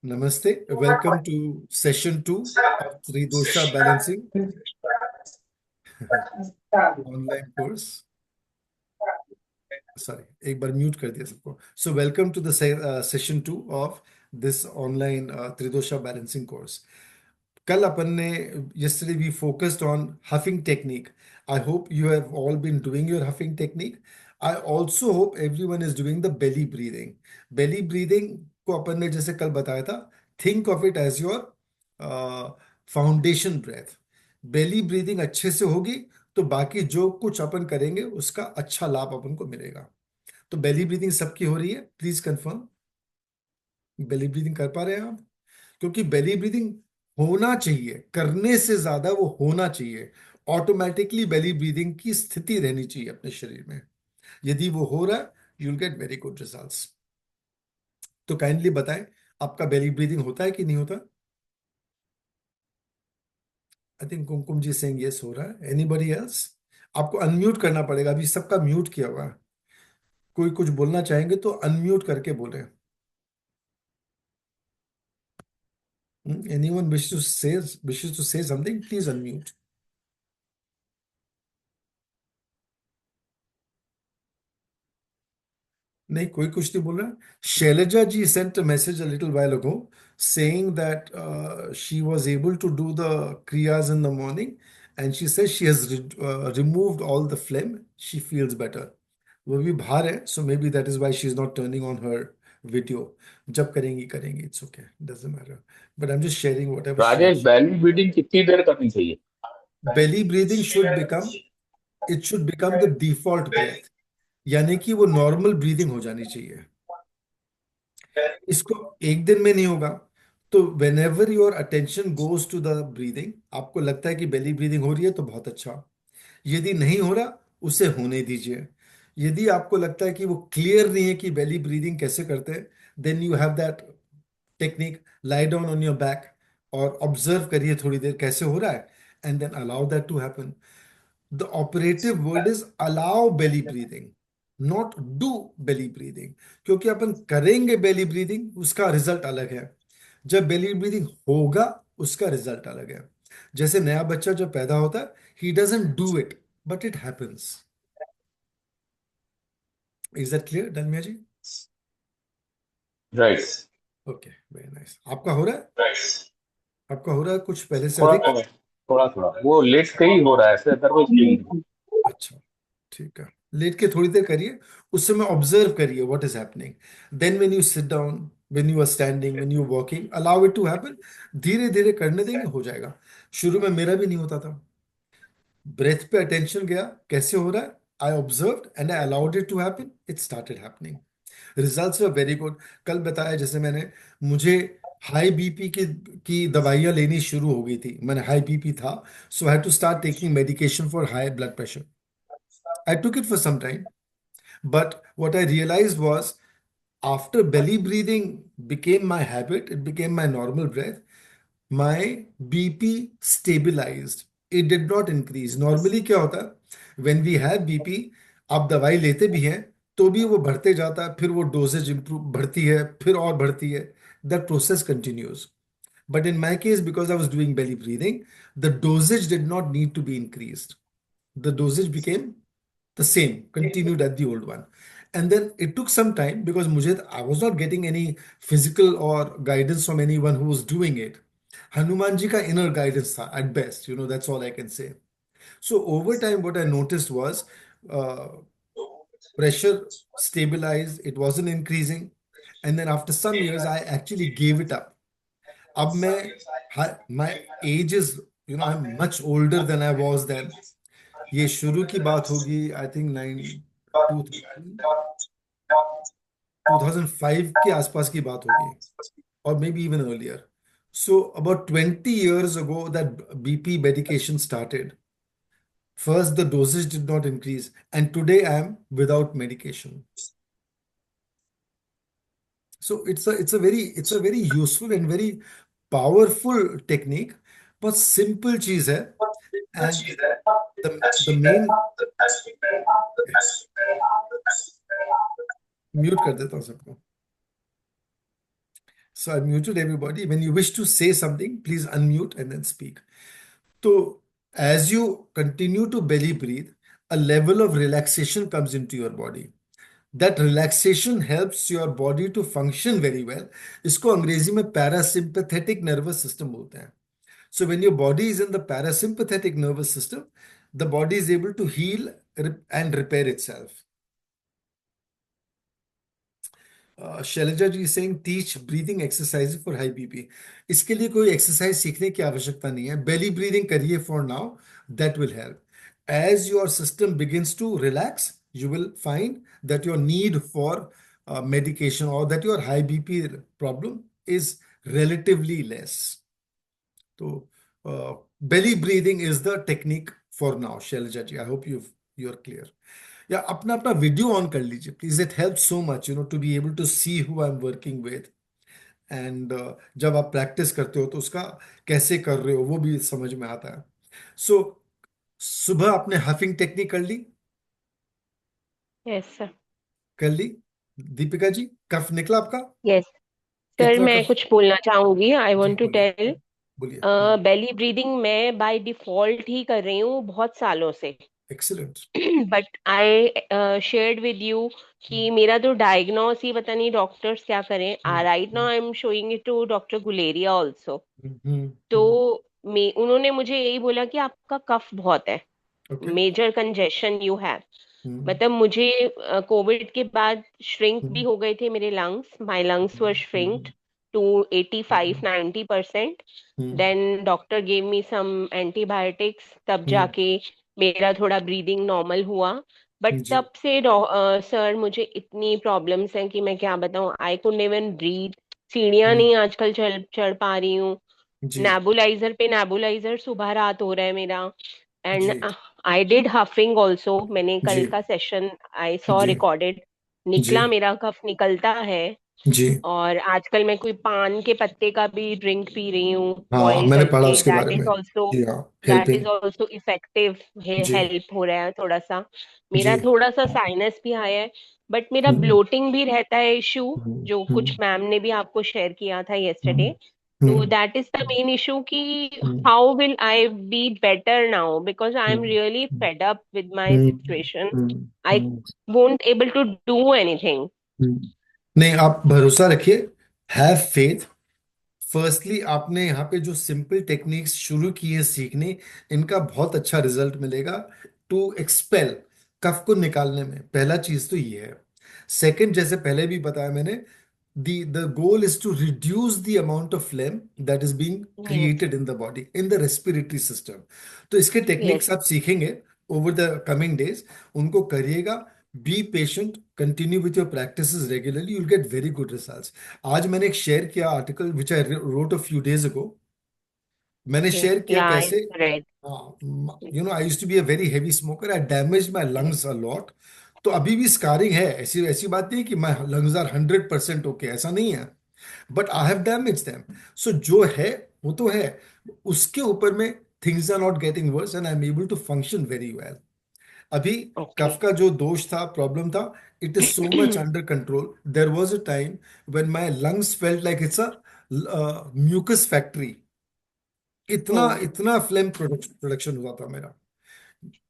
Namaste. Welcome to session 2 of Tridosha Balancing online course. Sorry, एक बार mute कर दिया सबको. So welcome to the session 2 of this online Tridosha Balancing course. कल अपन ने yesterday we focused on huffing technique. I hope you have all been doing your huffing technique. I also hope everyone is doing the belly breathing. Belly breathing को अपन ने जैसे कल बताया था, think of it as your foundation breath. Belly breathing अच्छे से होगी तो बाकी जो कुछ अपन करेंगे उसका अच्छा लाभ अपन को मिलेगा. तो बेली ब्रीदिंग सबकी हो रही है? Please confirm. बेली ब्रीदिंग कर पा रहे हैं आप? क्योंकि बेली ब्रीदिंग होना चाहिए, करने से ज्यादा वो होना चाहिए. ऑटोमेटिकली बेली ब्रीदिंग की स्थिति रहनी चाहिए अपने शरीर में. यदि वो हो रहा है, you will get very good results. तो काइंडली बताएं, आपका बेली ब्रीदिंग होता है कि नहीं होता? I think Kumkum ji saying yes हो रहा है. Anybody else? आपको अनम्यूट करना पड़ेगा, अभी सबका म्यूट किया हुआ है. कोई कुछ बोलना चाहेंगे तो अनम्यूट करके बोले. Anyone wishes to say something, please unmute. नहीं, कोई कुछ नहीं बोल रहा. शैलजा जी sent a message a little while ago saying that she was able to do the kriyas in the morning and she says she has removed all the phlegm. She feels better. वो भी बाहर है, so maybe that is why she is not turning on her video. जब करेंगी करेंगी, it's okay, doesn't matter. But I'm just sharing whatever she Rajesh, has. Belly breathing कितनी देर करनी चाहिए? Belly breathing should become, it should become the default breath. यानी कि वो नॉर्मल ब्रीदिंग हो जानी चाहिए. इसको एक दिन में नहीं होगा. तो whenever your attention goes to the breathing, आपको लगता है कि बेली ब्रीदिंग हो रही है तो बहुत अच्छा. यदि नहीं हो रहा, उसे होने दीजिए. यदि आपको लगता है कि वो क्लियर नहीं है कि बेली ब्रीदिंग कैसे करते हैं, then you have that technique. Lie down on your back और ऑब्जर्व करिए थोड़ी देर कैसे हो रहा है, and then allow that to happen. The operative word is allow belly breathing, not do belly breathing. क्योंकि अपन करेंगे belly breathing, उसका रिजल्ट अलग है. जब belly breathing होगा, उसका रिजल्ट अलग है. जैसे नया बच्चा जब पैदा होता है, he doesn't do it, but it happens. Is that clear, Dalmia ji? Right. Okay, very nice. आपका हो रहा है? आपका हो रहा है कुछ पहले से थोड़ा अधिक? थोड़ा थोड़ा थोड़ा वो लेट के ही हो रहा है, ऐसे अदरवाइज नहीं. अच्छा, ठीक है. लेट के थोड़ी देर करिए, उस समय ऑब्जर्व करिए what is happening. Then when you sit down, when you are standing, when you walking, allow it to happen. धीरे धीरे करने देंगे, हो जाएगा. शुरू में मेरा भी नहीं होता था. ब्रेथ पे अटेंशन गया, कैसे हो रहा है, I observed and I allowed it to happen, it started happening. Results were very good. कल बताया जैसे मैंने, मुझे हाई बीपी की दवाइयां लेनी शुरू हो गई थी. मैंने हाई बीपी था, so I had to start taking medication for high blood pressure. I took it for some time, but what I realized was after belly breathing became my habit, it became my normal breath, my BP stabilized. It did not increase. Normally क्या होता है, when we have BP, आप दवाई लेते भी हैं तो भी वो बढ़ते जाता है, फिर वो डोजेज इंप्रूव बढ़ती है, फिर और बढ़ती है. That process continues. But in my case, because I was doing belly breathing, the dosage did not need to be increased. The dosage became the same, continued at the old one. And then it took some time because I was not getting any physical or guidance from anyone who was doing it. Hanuman ji ka inner guidance tha, at best, that's all I can say. So over time, what I noticed was uh, pressure stabilized, it wasn't increasing. And then after some years, I actually gave it up. अब my age is, I'm much older than I was then. ये शुरू की बात होगी, I think 2005 के आसपास की बात होगी, or maybe even earlier. So about 20 years ago that BP medication started. First the dosage did not increase, and today I am without medication. So it's a very useful and very powerful technique, but simple चीज है. And the main, mute कर देता हूँ सबको. So I muted everybody. When you wish to say something, please unmute and then speak. So as you continue to belly breathe, a level of relaxation comes into your body. That relaxation helps your body to function very well. इसको अंग्रेजी में parasympathetic nervous system बोलते हैं. So when your body is in the parasympathetic nervous system, the body is able to heal and repair itself. Shailja ji saying teach breathing exercise for high BP. इसके लिए कोई exercise सीखने की आवश्यकता नहीं है. बेली ब्रीदिंग करिए for now. That will help. As your system begins to relax, you will find that your need for medication or that your high BP problem is relatively less. So belly breathing is the technique for now, Shailaja ji. I hope you're clear. या अपना अपना video ऑन कर लीजिए please. It help so much to be able to see who I am working with. And जब आप practice करते हो तो उसका कैसे कर रहे हो वो भी समझ में आता है. सो सुबह आपने हफिंग टेक्निक कर ली? Yes sir. कर ली. दीपिका जी, कफ निकला आपका? यस सर, कितना मैं कफ? कुछ बोलना चाहूंगी. आई जी वांट टू बोलिए. टेल, बोलिए. बेली ब्रीदिंग मैं बाय डिफॉल्ट ही कर रही हूँ बहुत सालों से. Excellent. But I shared with you कि मेरा तो डायग्नोस ही पता नहीं डॉक्टर्स क्या करें. Right now I am showing it to doctor Guleria also. तो उन्होंने मुझे यही बोला कि आपका कफ बहुत है, okay. Major congestion you have. मतलब मुझे कोविड के बाद श्रिंक भी हो गए थे मेरे lungs. My lungs were shrinked to 85-90%. Then doctor gave me some antibiotics, तब जाके मेरा थोड़ा ब्रीदिंग नॉर्मल हुआ. बट जी तब से सर मुझे इतनी प्रॉब्लम्स हैं कि मैं क्या बताऊं. I could even breathe. सीढ़ियां नहीं आजकल चढ़ चढ़ पा रही हूँ. जी नेबुलाइजर पे नेबुलाइजर सुबह रात हो रहा है मेरा. एंड जी आई डिड हफिंग ऑल्सो. मैंने कल जी का सेशन आई सॉ जी रिकॉर्डेड. जी निकला, मेरा कफ निकलता है. जी. और आजकल मैं कोई पान के पत्ते का भी ड्रिंक पी रही हूँ हाँ, बॉईल मैंने पढ़ा करके. उसके बारे में. जी हाँ, that is helping. Also effective. जी हेल्प हो रहा है थोड़ा सा. जी. मेरा थोड़ा सा साइनस भी आया है. बट मेरा हम्म, ब्लोटिंग भी रहता है इशू, जो कुछ हम्म, मैम ने भी आपको शेयर किया था हम्म, yesterday. तो hmm, that is the main issue कि hmm, how will I be better now, because I am hmm, really fed up with my hmm, situation. Hmm, I won't able to do anything. नहीं, आप भरोसा रखिए. Have faith. Firstly आपने यहाँ पे जो simple techniques शुरू की है सीखने, इनका बहुत अच्छा रिजल्ट मिलेगा टू एक्सपेल, कफ को निकालने में. पहला चीज तो ये है. सेकंड, जैसे पहले भी बताया मैंने, the goal is to reduce the amount of phlegm that is being yes. created in the body, in the respiratory system. तो इसके टेक्निक्स यस. आप सीखेंगे over the coming days. उनको करिएगा. Be patient, continue with your practices regularly, you'll get very good results. आज मैंने एक share किया article which I wrote a few days ago. मैंने ओके. शेयर किया या आई कैसे. Read. I used to be a very heavy smoker. I damage my lungs a lot. तो अभी भी स्कारिंग है. ऐसी ऐसी बात नहीं कि माई लंग्स आर 100% ओके, ऐसा नहीं है. But I have damage them. So जो है वो तो है. उसके ऊपर में things are not getting worse and I am able to function very well. अभी ओके. कफ का जो दोष था, प्रॉब्लम था, it is so much under control. There was a time when my lungs felt like it's a mucus factory. इतना हम्म. इतना फ्लेम प्रोडक्शन हुआ था मेरा.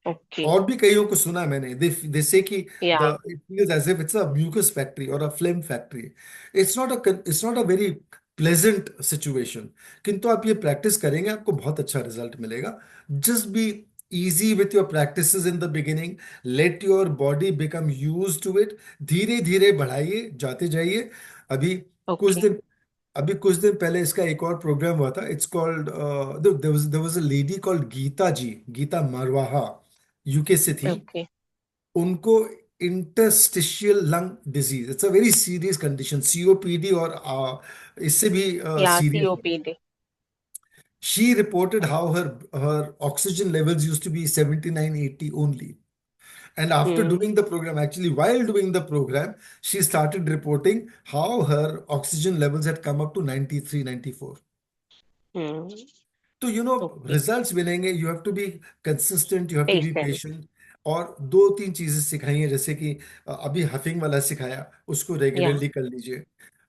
ओके. और भी कईयों को सुना है मैंने. दे से कि या. The it feels as if it's a mucus factory और a flame factory. It's not a very pleasant situation. किंतु आप ये प्रैक्टिस करेंगे आपको बहुत अच्छा रिजल्ट मिलेगा. Just be easy with your practices in the beginning. Let your body become used to it. धीरे धीरे बढ़ाइए, जाते जाइए. अभी कुछ ओके. दिन अभी कुछ दिन पहले इसका एक और प्रोग्राम हुआ था. It's called, there was a lady called Geeta ji, Geeta Marwaha, UK से थी. ओके. उनको interstitial lung disease, it's a very serious condition, COPD, और इससे भी या सीरियस है. COPD. She reported how her oxygen levels used to be 79, 80 only. And after hmm. doing the program, actually, while doing the program, she started reporting how her oxygen levels had come up to 93, 94. Hmm. तो okay. Results मिलेंगे. You have to be consistent, you have to be patient. Patient. और दो तीन चीजें सिखाई हैं, जैसे कि अभी हफिंग वाला सिखाया, उसको या. रेगुलरली कर लीजिए.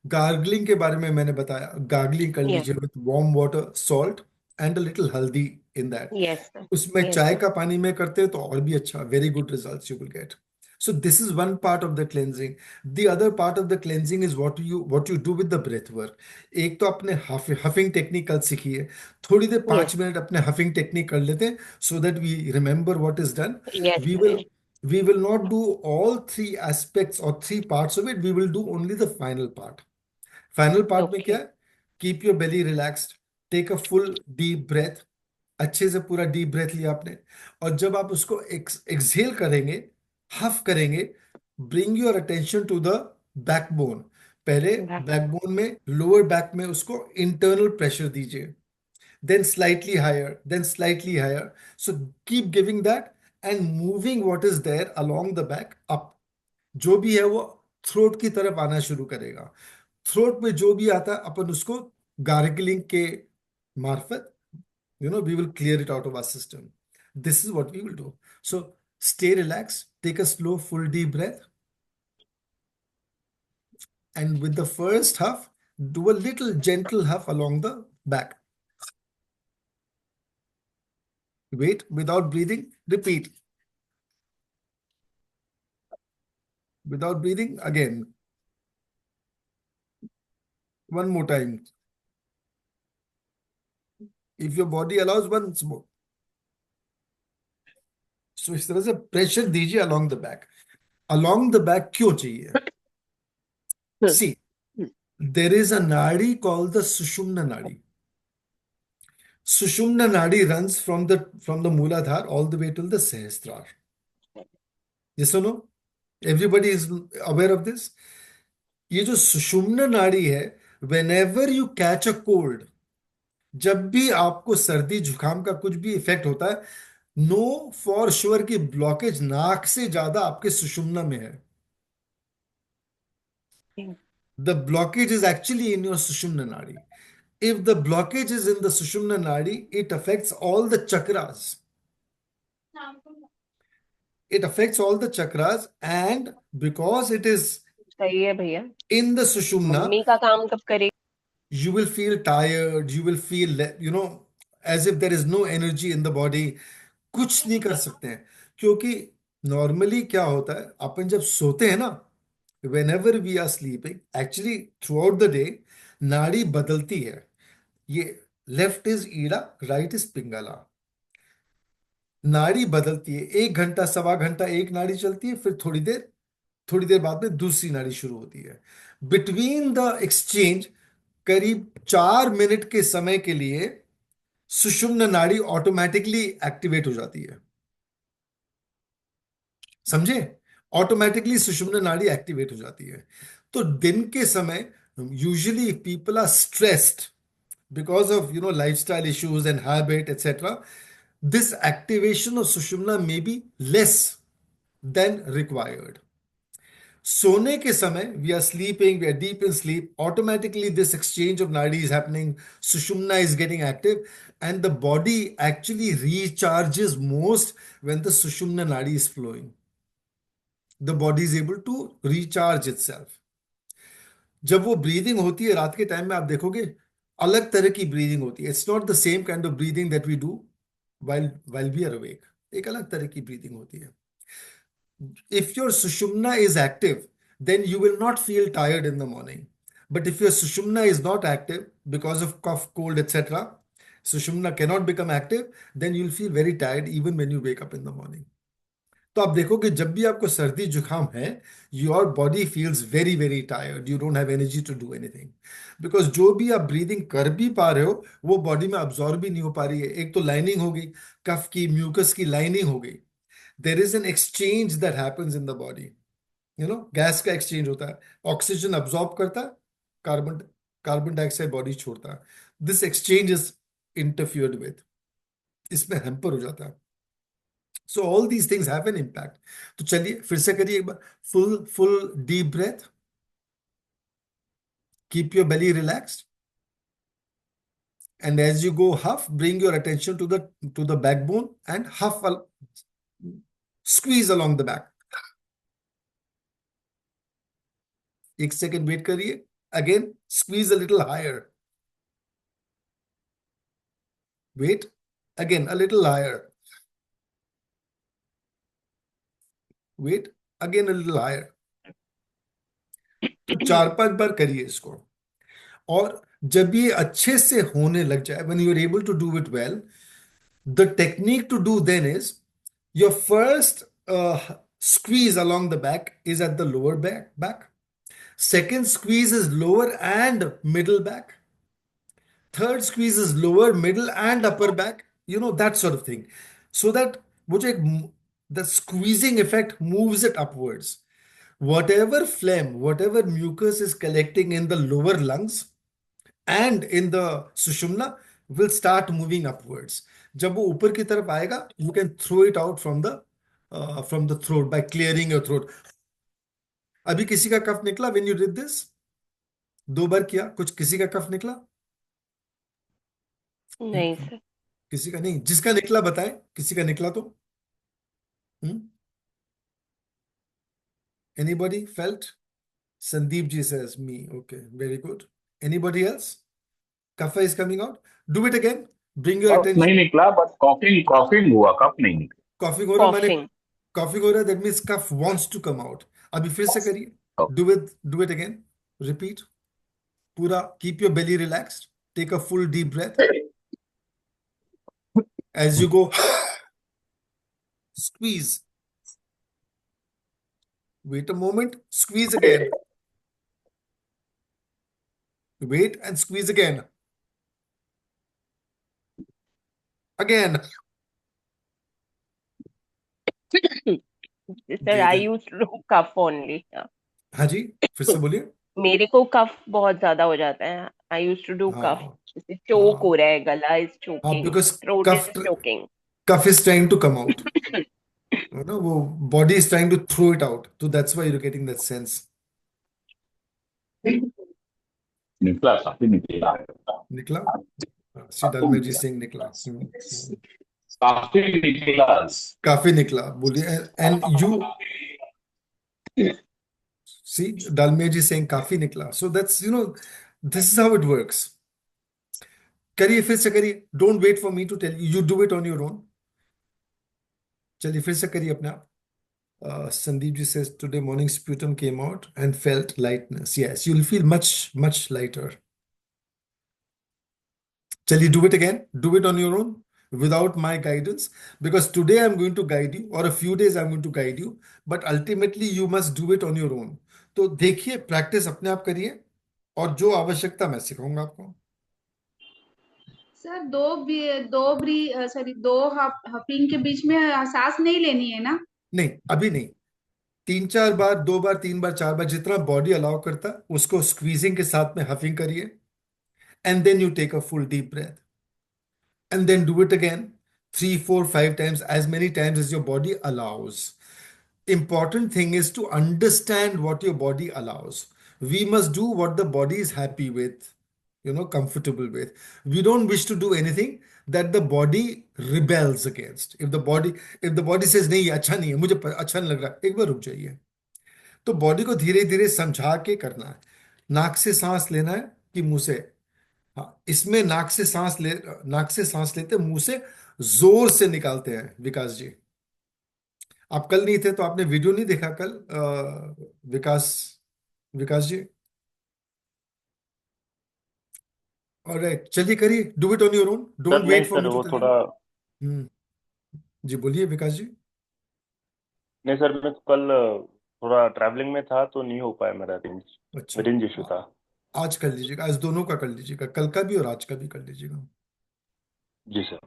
गार्गलिंग के बारे में मैंने बताया, गार्गलिंग कर Yes. लीजिए with warm water, salt and a little हल्दी इन दैट। Yes, sir. उसमें Yes, चाय sir. का पानी में करते हैं तो और भी अच्छा, very good results you will get. So this is one part of the cleansing. The other part of the cleansing is what you do with the breath work. एक तो अपने हफिंग टेक्निक कल सीखिए, थोड़ी देर Yes. 5 मिनट अपने हफिंग technique कर लेते हैं, so that we remember what is done. Yes, we sir. Will we will not do all three aspects or three parts of it. We will do only the final part. Final part में क्या Okay. है? Keep your belly relaxed, take a full deep breath. अच्छे से पूरा deep breath लिया आपने, और जब आप उसको एक्सहेल करेंगे, हफ करेंगे, bring your attention to the backbone. पहले Back. बैकबोन में, लोअर बैक में उसको इंटरनल प्रेशर दीजिए, then slightly higher, then slightly higher. So keep giving that and moving what is there along the back up. जो भी है वो throat की तरफ आना शुरू करेगा। थ्रोट में जो भी आता है अपन उसको गार्गलिंग के मार्फत, we will clear it out of our system. This is what we will do. So stay relaxed, take a slow, full, deep breath, and with the first huff, do a little gentle huff along the back. Wait, without breathing, repeat. Without breathing, again. One more time. If your body allows, once more. So इस तरह से pressure दीजिए along the back. Along the back क्यों चाहिए? Hmm. See, Hmm. there is a nadi called the Sushumna nadi. Sushumna nadi runs from the Mooladhara all the way till the Sahasrara. Yes or no? Everybody is aware of this. ये जो सुषुम्ना नाड़ी है, whenever you catch a cold, जब भी आपको सर्दी जुकाम का कुछ भी इफेक्ट होता है, नो फॉर श्योर की ब्लॉकेज नाक से ज्यादा आपके सुषुम्ना में है। The blockage is actually in your sushumna nadi. If the blockage is in the sushumna nadi, it affects all the chakras. It affects all the chakras, and because it is सही है भैया। in the sushumna, mummy का काम कब करेगी? you will feel tired, you will feel, as if there is no energy in the body. कुछ नहीं कर सकते हैं, क्योंकि नॉर्मली क्या होता है, अपन जब सोते हैं ना, whenever we are sleeping, actually throughout the day, नाड़ी बदलती है। ये left is Ida, right is Pingala. नाड़ी बदलती है, 1 घंटा, सवा घंटा एक नाड़ी चलती है, फिर थोड़ी देर बाद में दूसरी नाड़ी शुरू होती है। बिटवीन द एक्सचेंज करीब 4 मिनट के समय के लिए सुषुम्ना नाड़ी ऑटोमेटिकली एक्टिवेट हो जाती है। समझे? ऑटोमेटिकली सुषुम्ना नाड़ी एक्टिवेट हो जाती है। तो दिन के समय usually people are stressed because of lifestyle issues and habit, etc. This activation of sushumna may be less than required. सोने के समय, we are sleeping, we are deep in sleep, automatically this exchange of nadi is happening, sushumna is getting active, and the body actually recharges most when the sushumna nadi is flowing. The body is able to recharge itself. जब वो breathing होती है रात के time में, आप देखोगे अलग तरह की ब्रीदिंग होती है। It's not the same kind of breathing that we do while we are awake. एक अलग तरह की ब्रीदिंग होती है। If your sushumna is active, then you will not feel tired in the morning. But if your sushumna is not active because of cough, cold, etc., sushumna cannot become active, then you'll feel very tired even when you wake up in the morning. तो आप देखो कि जब भी आपको सर्दी जुकाम है, your body feels very very tired, you don't have energy to do anything, because जो भी आप ब्रीदिंग कर भी पा रहे हो वो बॉडी में अब्जॉर्ब भी नहीं हो पा रही है। एक तो लाइनिंग हो गई, कफ की म्यूकस की लाइनिंग हो गई। There is an exchange that happens in the body, gas का एक्सचेंज होता है, ऑक्सीजन अब्जॉर्ब करता है, कार्बन कार्बन डाइऑक्साइड बॉडी छोड़ता है। This exchange is interfered with, इसमें हैम्पर हो जाता है। So all these things have an impact. तो चलिए फिर से करिए एक बार, full full deep breath, keep your belly relaxed, and as you go huff, bring your attention to the backbone and huff, squeeze along the back। 1 second wait करिए। Again, squeeze a little higher. Wait. Again, a little higher. Wait. Again, a little higher. तो 4-5 बार करिए इसको। और जब ये अच्छे से होने लग जाए, when you are able to do it well, the technique to do then is your first squeeze along the back is at the lower back. Second squeeze is lower and middle back. Third squeeze is lower, middle, and upper back. That sort of thing. So that वो जो एक the squeezing effect moves it upwards. Whatever phlegm, whatever mucus is collecting in the lower lungs and in the sushumna will start moving upwards. जब वो ऊपर की तरफ आएगा, you can throw it out from the throat by clearing your throat. अभी किसी का कफ निकला when you did this? 2 बार किया, कुछ किसी का कफ निकला? नहीं सर। किसी का नहीं। जिसका निकला बताएं, किसी का निकला तो। Anybody felt? Sandeep ji says me. Okay, very good. Anybody else? Kapha is coming out. Do it again. Bring your कफ नहीं attention. निकला, बस कॉफिंग कॉफिंग हुआ, कफ नहीं निकला। Coughing हो रहा माने कॉफिंग। coughing हो रहा, that means cough wants to come out. अभी फिर से करिए. Do it again. Repeat. पूरा keep your belly relaxed. Take a full deep breath. As you go, squeeze. Wait a moment. Squeeze again. Wait and squeeze again. Again. Sir I use to do cough only. हाँ जी, फिर से बोलिए। मेरे को कफ बहुत ज्यादा हो जाता है। आई यूज टू डू कफ। हाँ जैसे चोक हो हाँ रहा है, गला इज हाँ, choking, because throat cough is choking. Cough is trying to come out, वो body is trying to throw it out, तो that's why you are getting that sense. निकला, काफी निकला। निकला। श्री डालमिया जी सिंह निकला। काफी निकला। काफी निकला बोलिए। And you see Dalmia ji Singh काफी निकला। So that's this is how it works. करिए, फिर से करिए। Don't wait for me to tell you, do it on your own. चलिए फिर से करिए अपने आप। Sandeep ji says today morning sputum came out and felt lightness. Yes, you'll feel much lighter. Chaliye, do it again. Do it on your own without my guidance, because today I'm going to guide you, or a few days I'm going to guide you, but ultimately you must do it on your own. तो देखिए, practice अपने आप करिए, और जो आवश्यकता मैं सिखाऊंगा आपको। सर दो हपिंग के बीच में सांस नहीं लेनी है ना? नहीं, अभी नहीं। 3-4 बार, 2 बार, 3 बार, 4 बार, जितना बॉडी अलाउ करता उसको स्क्वीजिंग के साथ में हफिंग करिए, and then you take a full deep breath, and then do it again 3, 4, 5 times, as many times as your body allows. Important thing is to understand what your body allows. We must do what the body is happy with, comfortable with. We don't wish to do anything that the body rebels against. If the body says नहीं, ये अच्छा नहीं है, मुझे अच्छा नहीं लग रहा, एक बार रुक जाइए। तो बॉडी को धीरे धीरे समझा के करना है। नाक से सांस लेना है कि मुंह से? हाँ, इसमें नाक से सांस लेते, मुंह से जोर से निकालते हैं विकास जी। आप कल नहीं थे तो आपने वीडियो नहीं देखा कल, विकास विकास जी। ऑलराइट, चलिए करिए, do it on your own, sir don't नहीं wait for sir, me to वो टेल यू। थोड़ा, जी बोलिए विकास जी। नहीं सर, मैं कल थोड़ा ट्रैवलिंग में था तो नहीं हो पाया मेरा अच्छा, रेंज इशू था। आज कर लीजिएगा, आज दोनों का कर लीजिएगा, कल का भी और आज का भी कर लीजिएगा। जी सर।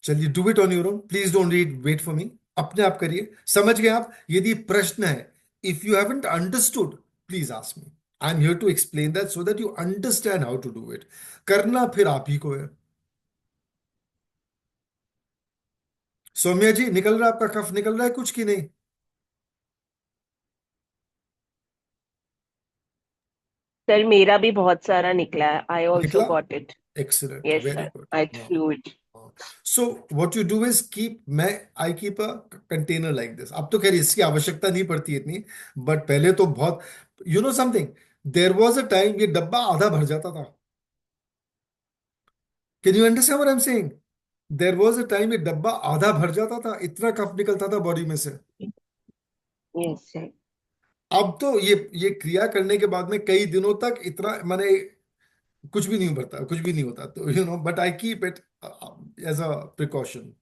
चलिए, do it on your own, please don't wait for me. अपने आप करिए। समझ गए आप? यदि प्रश्न है, if you haven't understood, please ask me. I am here to explain that so that you understand how to do it. करना फिर आप ही को है। सौम्या जी, निकल रहा आपका कफ? निकल रहा है कुछ कि नहीं? सर मेरा भी बहुत सारा निकला है। आई ऑल्सो निकला? Got it. Excellent, yes very sir, good. I through it. So what you do is I keep a container like this. अब तो खैर इसकी आवश्यकता नहीं पड़ती इतनी, बट पहले तो बहुत। You know something, there was a time ये डब्बा आधा भर जाता था. Can you understand what I am saying? There was a time ये डब्बा आधा भर जाता था, इतना कफ निकलता था बॉडी में से. Yes sir. अब तो ये क्रिया करने के बाद में कई दिनों तक इतना माने कुछ भी नहीं भरता, कुछ भी नहीं होता. तो but I keep it as a precaution.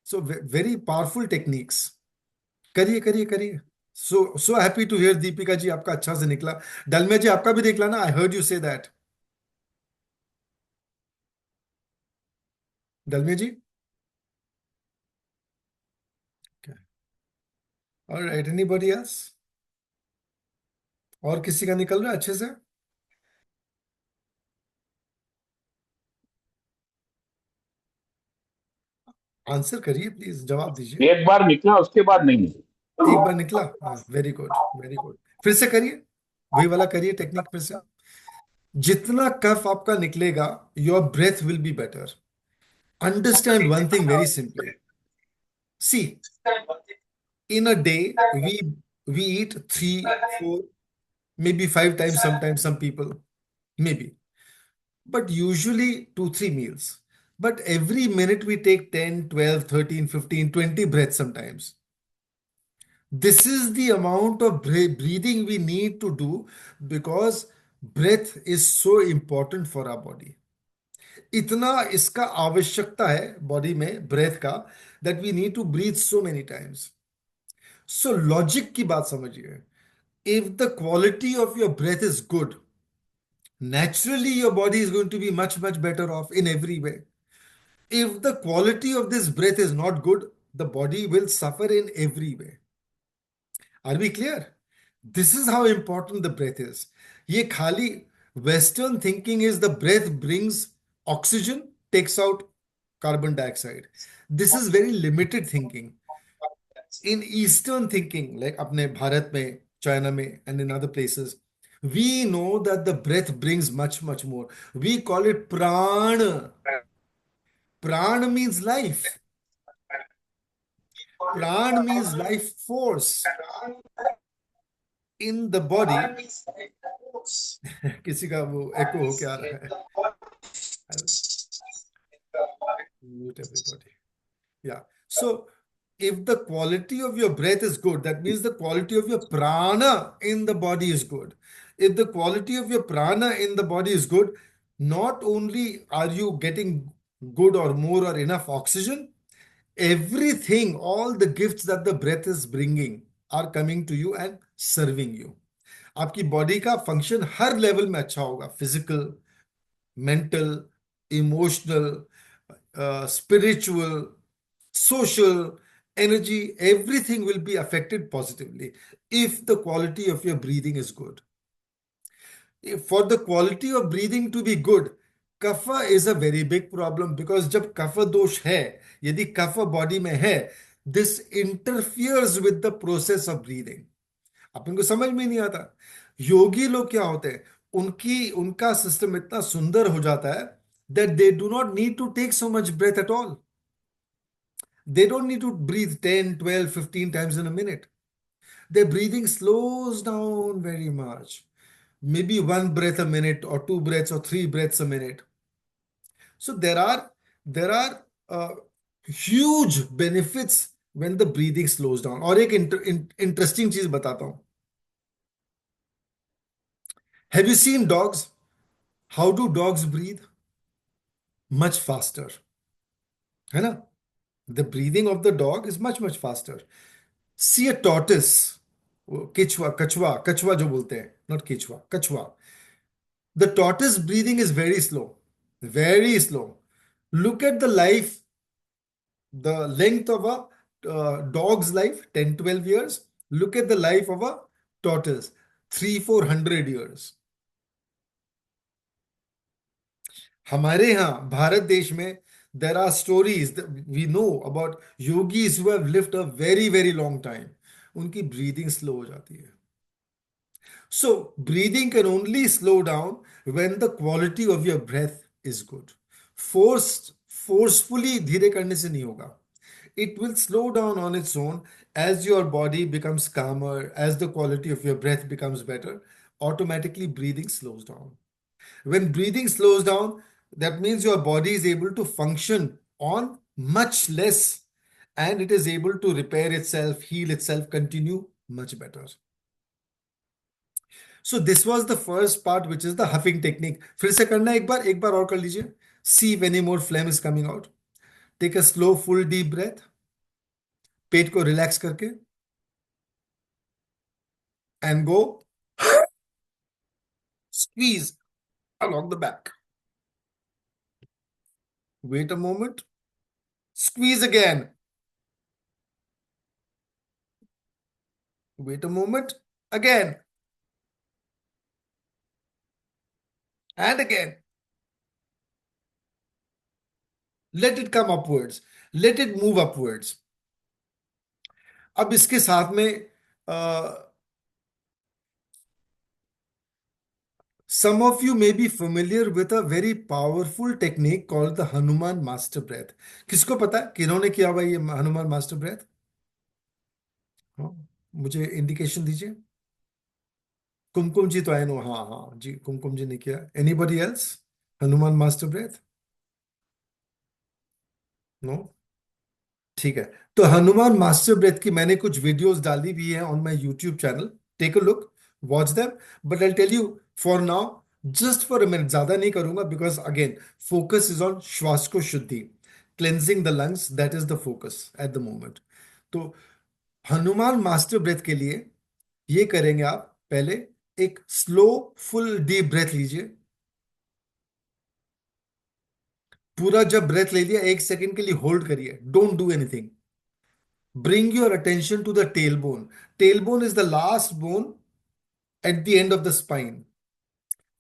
So very powerful techniques. करिए करिए करिए. So happy to hear Deepika ji, आपका अच्छा से निकला. डलमिया जी आपका भी निकला ना, I heard you say that. Dalmia ji. Alright, anybody else? और किसी का निकल रहा है अच्छे से? आंसर करिए प्लीज, जवाब दीजिए. एक बार निकला, उसके बाद नहीं निकला। एक बार निकला, हाँ, वेरी गुड वेरी गुड. फिर से करिए, वही वाला करिए टेक्निक फिर से. जितना कफ आपका निकलेगा, your breath will be better. Understand one thing very simply. See, in a day we eat 3 4 maybe 5 times, sometimes some people, maybe, but usually 2 3 meals. But every minute we take 10 12 13 15 20 breaths sometimes. This is the amount of breathing we need to do, because breath is so important for our body. इतना इसका आवश्यकता है body में breath का, that we need to breathe so many times. So logic की बात समझिए. If the quality of your breath is good, naturally your body is going to be much, much better off in every way. If the quality of this breath is not good, the body will suffer in every way. Are we clear? This is how important the breath is. ये खाली Western thinking is the breath brings oxygen, takes out carbon dioxide. This is very limited thinking. In Eastern thinking, like अपने भारत में, China में, and in other places, we know that the breath brings much, much more. We call it prana. Pran means life. Pran means life force in the body. किसी का वो एको हो क्या रहा है? I'll mute everybody. Yeah. So if the quality of your breath is good, that means the quality of your prana in the body is good. If the quality of your prana in the body is good, not only are you getting good or more or enough oxygen, everything, all the gifts that the breath is bringing are coming to you and serving you. आपकी body का function हर level में अच्छा होगा. Physical, mental, emotional, spiritual, social, energy, everything will be affected positively if the quality of your breathing is good. For the quality of breathing to be good, kapha is a very big problem, because जब kapha दोष है, यदि kapha body में है, this interferes with the process of breathing. अपन को समझ में नहीं आता. योगी लोग क्या होते हैं, उनका सिस्टम इतना सुंदर हो जाता है that they do not need to take so much breath at all. They don't need to breathe 10 12 15 times in a minute. Their breathing slows down very much, maybe 1 breath a minute or 2 breaths or 3 breaths a minute. So there are huge benefits when the breathing slows down. और एक interesting चीज बताता हूं. Have you seen dogs? How do dogs breathe? Much faster. है ना? The breathing of the dog is much, much faster. See a tortoise. Kichwa, kachwa, kachwa जो बोलते हैं, not kichwa, kachwa. The tortoise breathing is very slow. Very slow. Look at the length of a dog's life, 10 12 years. Look at the life of a tortoise, 3 400 years. हमारे यहाँ भारत देश में there are stories that we know about yogis who have lived a very very long time. उनकी breathing slow हो जाती है. So breathing can only slow down when the quality of your breath is good. Forcefully धीरे करने से नहीं होगा. It will slow down on its own as your body becomes calmer, as the quality of your breath becomes better. automatically breathing slows down. When breathing slows down, that means your body is able to function on much less, and it is able to repair itself, heal itself, continue much better. So this was the first part, which is the huffing technique. फिर से करना है, एक बार और कर लीजिए. See if any more phlegm is coming out. Take a slow, full, deep breath. पेट को relax करके and go squeeze along the back. Wait a moment. Squeeze again. Wait a moment. Again. And again. Let it come upwards. Let it move upwards. अब इसके साथ में some of you may be familiar with a very powerful technique called the Hanuman Master Breath. किसको पता है किन्होंने किया हुआ ये हनुमान मास्टर ब्रेथ? मुझे इंडिकेशन दीजिए. कुमकुम जी तो आई नो, हाँ हाँ जी, कुमकुम जी ने किया. Anybody else? Hanuman master breath? No. ठीक है. तो हनुमान मास्टर ब्रेथ की मैंने कुछ वीडियोस डाली भी है on my YouTube channel. Take a look, watch them. But I tell you for now, just for a minute, ज्यादा नहीं करूंगा, because again focus is on श्वास को शुद्धि, cleansing the lungs. That is the focus at the moment. तो Hanuman master breath के लिए ये करेंगे आप. पहले एक स्लो फुल डीप ब्रेथ लीजिए. पूरा जब ब्रेथ ले लिया, 1 सेकेंड के लिए होल्ड करिए. Don't do anything. Bring your attention to the tailbone. Tailbone is the last bone at the end of the spine.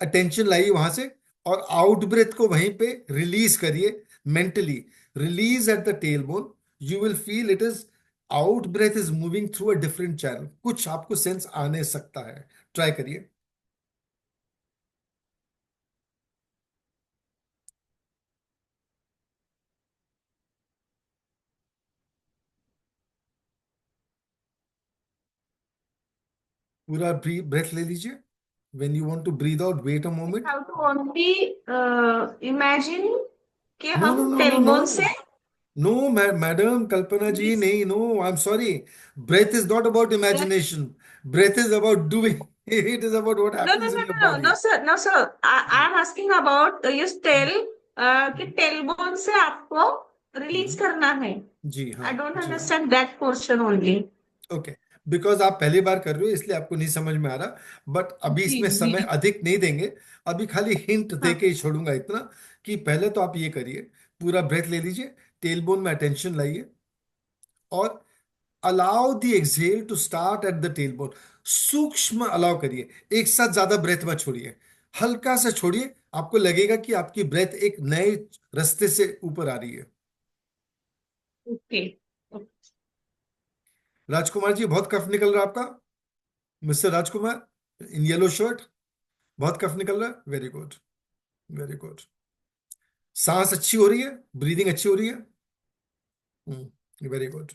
Attention लाइए वहां से, और आउट ब्रेथ को वहीं पे रिलीज करिए. Mentally release at the tailbone. You will feel it is, out breath is moving through a different channel. कुछ आपको सेंस आने सकता है. ट्राई करिए. पूरा ब्रेथ ले लीजिए. When you want to breathe out, wait a moment. Have to only imagine कि No, no, हम no, no, टेलबोन से. no. No, madam, Kalpana ji, Yes. nahi, no, I'm sorry. Breath is not about imagination. Breath is about doing. It is about what No, no, happens no, in your no, no, no, body. sir, no, sir. I'm asking about you tell कि tailbone से आपको release करना है. जी I हाँ, don't जी हाँ. understand that portion only. Okay. Because आप पहली बार कर रहे हो इसलिए आपको नहीं समझ में आ रहा. बट अभी जी इसमें समय जी. अधिक नहीं देंगे. अभी खाली हिंट दे हाँ. के ही छोड़ूंगा इतना, कि पहले तो आप ये करिए. पूरा ब्रेथ ले लीजिए. टेलबोन में अटेंशन लाइए, और allow the exhale to start at the tailbone. सूक्ष्म अलाउ करिए. एक साथ ज्यादा ब्रेथ मत छोड़िए. हल्का सा छोड़िए. आपको लगेगा कि आपकी ब्रेथ एक नए रास्ते से ऊपर आ रही है. ओके. राजकुमार जी, बहुत कफ निकल रहा है आपका. Mister Rajkumar in yellow shirt, बहुत कफ निकल रहा है. Very good, very good. सांस अच्छी हो रही है, ब्रीदिंग अच्छी हो रही है. Very good.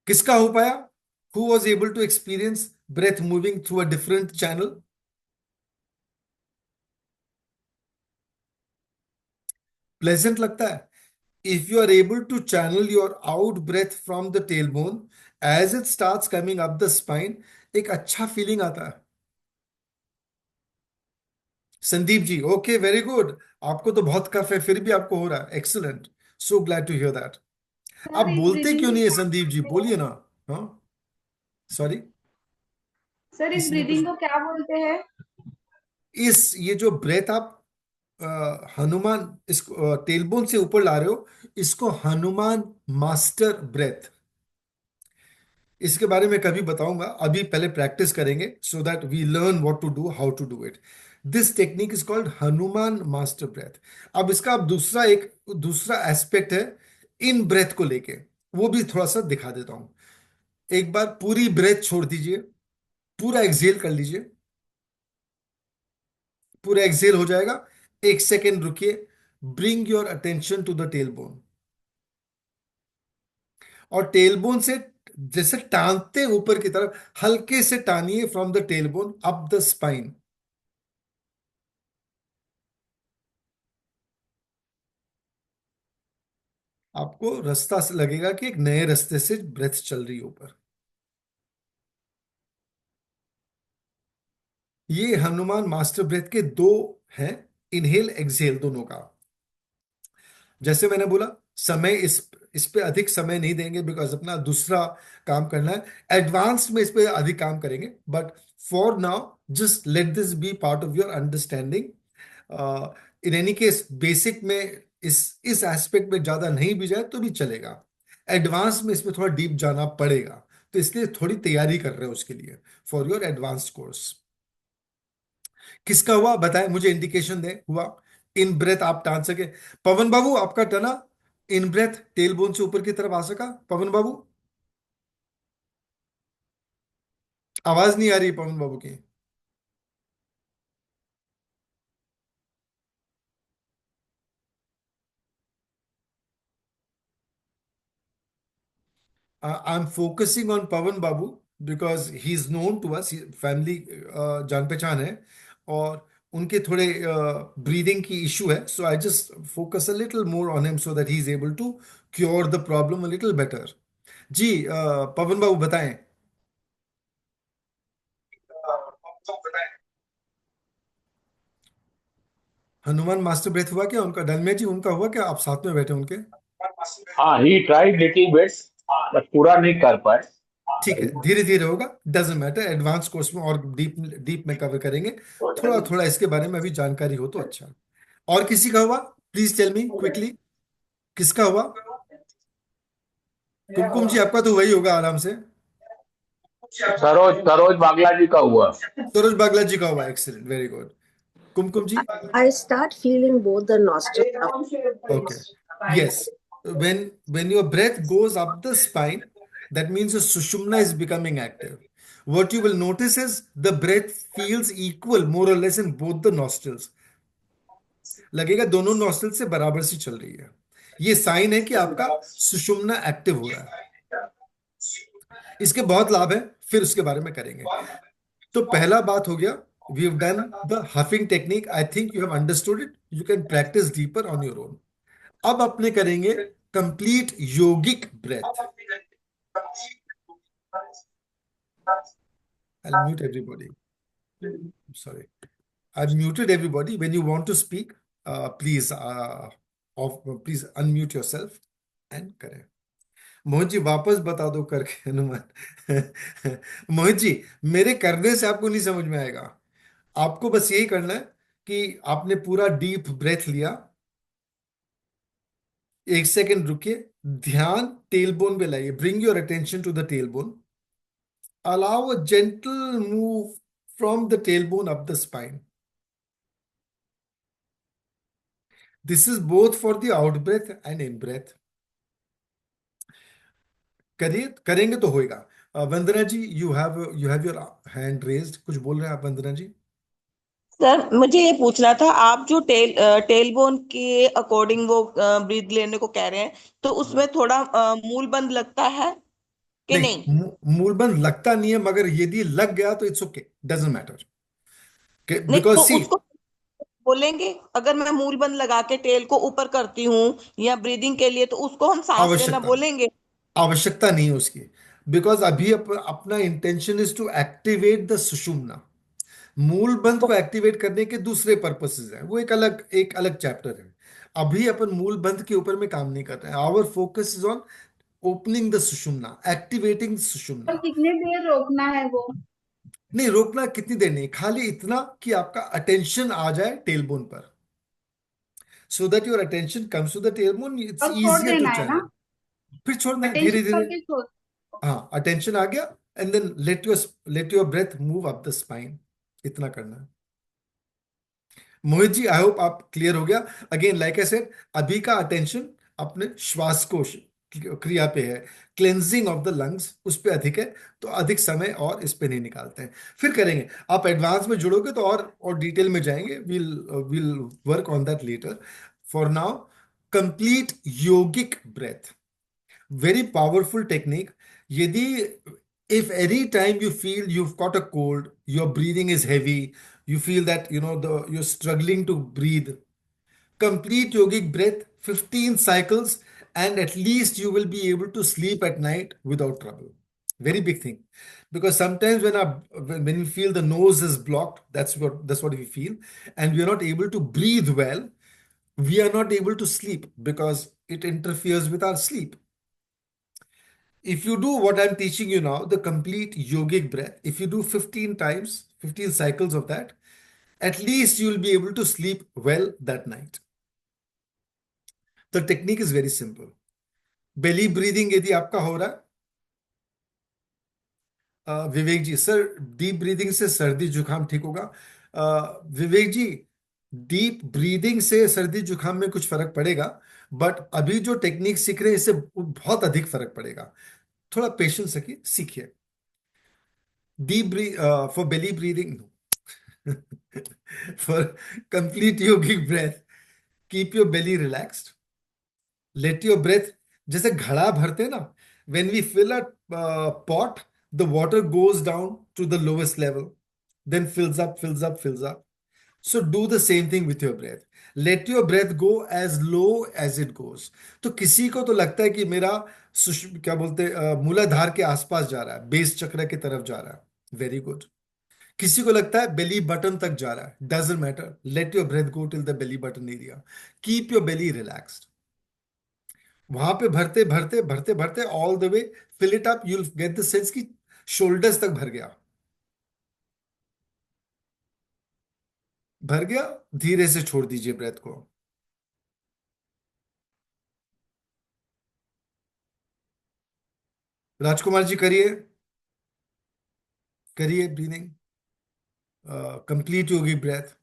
किसका हो पाया? Who was able to experience breath moving through a different channel? Pleasant लगता है. If you are able to channel your out breath from the tailbone as it starts coming up the spine, एक अच्छा feeling आता है. Sandeep ji, okay, very good. आपको तो बहुत कफ है, फिर भी आपको हो रहा है. Excellent. So glad to hear that. आप सर इस बोलते ब्रीदिंग क्यों को नहीं है क्या संदीप जी? बोलते बोलिए हैं? ना. हाँ, सॉरी. सर इस किसी ने कुछ, ब्रीदिंग को क्या बोलते हैं? ये जो ब्रेथ आप हनुमान, इसको टेलबोन से ऊपर ला रहे हो, इसको हनुमान मास्टर ब्रेथ. इसके बारे में कभी बताऊंगा. अभी पहले प्रैक्टिस करेंगे so that we learn what to do, how to do it. This technique is called Hanuman master breath. अब इसका अब दूसरा एस्पेक्ट है इन ब्रेथ को लेके, वो भी थोड़ा सा दिखा देता हूं. एक बार पूरी ब्रेथ छोड़ दीजिए. पूरा एक्सहेल कर लीजिए. पूरा एक्सहेल हो जाएगा. 1 सेकेंड रुकिए. Bring your attention to the tailbone, और टेलबोन से जैसे टांगते हैं ऊपर की तरफ, हल्के से टानिए from the tailbone up the spine. आपको रास्ता से लगेगा कि एक नए रास्ते से ब्रेथ चल रही है ऊपर। ये हनुमान मास्टर ब्रेथ के दो हैं, इनहेल एक्सहेल दोनों का। जैसे मैंने बोला, समय इस पे अधिक समय नहीं देंगे बिकॉज अपना दूसरा काम करना है। एडवांस में इस पे अधिक काम करेंगे, but for now just let this be part of your understanding. In any case basic में इस एस्पेक्ट में ज्यादा नहीं भी जाए तो भी चलेगा। एडवांस में इसमें थोड़ा डीप जाना पड़ेगा, तो इसलिए थोड़ी तैयारी कर रहे हो उसके लिए, फॉर योर एडवांस्ड कोर्स। किसका हुआ बताएं, मुझे इंडिकेशन दे हुआ। इन ब्रेथ आप टान सके? पवन बाबू आपका टना? इन ब्रेथ टेल बोन से ऊपर की तरफ आ सका पवन बाबू? आवाज नहीं आ रही पवन बाबू की। I am focusing on Pawan Babu because he is known to us, family जान पहचान है, और उनके थोड़े ब्रीदिंग की इशू है। So I just focus a little more on him so that he is able to cure the problem a little better. जी पवन बाबू बताएं। हनुमान मास्टर ब्रेथ हुआ क्या उनका? डलमिया जी उनका हुआ क्या? आप साथ में बैठे उनके? हाँ, he tried little bit, but पूरा नहीं कर पाए। ठीक है, धीरे धीरे होगा, डजेंट मैटर। एडवांस कोर्स में और डीप डीप में कवर करेंगे। थोड़ा थोड़ा इसके बारे में अभी जानकारी हो तो अच्छा। और किसी का हुआ? प्लीज टेल मी क्विकली, किसका हुआ? कुमकुम जी आपका तो वही होगा आराम से। सरोज सरोज बागला जी का हुआ। सरोज बागला जी का हुआ, excellent, very good. Kumkum ji? I start feeling both the nostrils up. Okay. Yes. When your breath goes up the spine, that means your sushumna is becoming active. What you will notice is the breath feels equal more or less in both the nostrils. लगेगा दोनों nostril से बराबर सी चल रही है। ये sign है कि आपका सुषुम्ना एक्टिव हो रहा है। इसके बहुत लाभ है, फिर उसके बारे में करेंगे। तो पहला बात हो गया, we have done the huffing technique. I think you have understood it, you can practice deeper on your own. अब अपने करेंगे complete yogic breath. I'll mute everybody. Sorry. I've muted everybody. When you want to speak, please unmute yourself and करें। मोहित जी वापस बता दो करके हनुमान। मोहित जी, मेरे करने से आपको नहीं समझ में आएगा। आपको बस यही करना है कि आपने पूरा डीप ब्रेथ लिया, एक सेकंड रुकिए, ध्यान टेलबोन पे लाइए, bring your attention to the tailbone, allow a gentle move from the tailbone up the spine. This is both for the out breath and in breath. करिए, करेंगे तो होएगा। Vandana ji, you have your hand raised, कुछ बोल रहे हैं आप वंदना जी? Sir मुझे ये पूछना था, आप जो टेल बोन के अकॉर्डिंग वो ब्रीथ लेने को कह रहे हैं, तो उसमें थोड़ा मूल बंद लगता है कि नहीं, नहीं? मूलबंद लगता नहीं है, मगर यदि लग गया तो इट्स ओके, डजेंट मैटर। नहीं बिकॉज तो सी, उसको बोलेंगे, अगर मैं मूल बंद लगा के टेल को ऊपर करती हूँ या ब्रीदिंग के लिए, तो उसको हम सांस लेना आवश्यकता बोलेंगे? आवश्यकता नहीं है उसकी। बिकॉज अभी अपना intention is to activate the sushumna. मूल बंध को एक्टिवेट करने के दूसरे पर्पसेस हैं, वो एक अलग चैप्टर है। अभी अपन मूल बंध के ऊपर में काम नहीं कर रहे हैं। Our focus is on opening the sushumna, activating और सुषुम्ना। कितने देर रोकना है वो? नहीं, रोकना कितनी देर नहीं, खाली इतना कि आपका अटेंशन आ जाए टेलबोन पर, so that your attention comes to the tailbone, it's और छोड़ इजियर टू देना है ना? चैनल। फिर छोड़ना है धीरे अटेंशन धीरे। करके छोड़। हाँ, अटेंशन आ गया, and then let your breath move up the spine, इतना करना है। मोहित जी, आई होप आप क्लियर हो गया। अगेन लाइक आई सेड, अभी का अटेंशन अपने श्वासकोश क्रिया पे है, क्लेंजिंग ऑफ द लंग्स उस पे अधिक है, तो अधिक समय और इस पे नहीं निकालते हैं, फिर करेंगे। आप एडवांस में जुड़ोगे तो और डिटेल में जाएंगे, will work on that later. For now, complete yogic breath, very powerful technique. यदि if any time you feel you've got a cold, your breathing is heavy, you feel that you're struggling to breathe, complete yogic breath 15 cycles, and at least you will be able to sleep at night without trouble. Very big thing. Because sometimes when we feel the nose is blocked, that's what we feel, and we are not able to breathe well, we are not able to sleep because it interferes with our sleep. If you do what I'm teaching you now, the complete yogic breath, if you do 15 times, 15 cycles of that, at least you'll be able to sleep well that night. The technique is very simple. Belly breathing यदि आपका हो रहा है, विवेक जी sir, deep breathing से सर्दी जुकाम ठीक होगा? विवेक जी, डीप ब्रीदिंग से सर्दी जुकाम में कुछ फर्क पड़ेगा, बट अभी जो टेक्निक सीख रहे हैं इससे बहुत अधिक फर्क पड़ेगा. थोड़ा पेशेंस रखिए, सीखिए. Deep breathe for belly breathing. For complete yogic breath, keep your belly relaxed. Let your breath, जैसे घड़ा भरते हैं ना, when we fill a pot, the water goes down to the lowest level, then fills up, fills up, fills up. So do the same thing with your breath. Let your breath go as low as it goes. तो किसी को तो लगता है कि मेरा क्या बोलते मूलाधार के आसपास जा रहा है, बेस चक्र की तरफ जा रहा है. Very good. किसी को लगता है बेली बटन तक जा रहा है. Doesn't matter. Let your breath go till the belly button area. Keep your belly relaxed. वहां पे भरते भरते भरते भरते all the way fill it up. You will get the sense कि शोल्डर्स तक भर गया. भर गया, धीरे से छोड़ दीजिए ब्रेथ को. राजकुमार जी करिए, करिए ब्रीदिंग. कंप्लीट योगी ब्रेथ.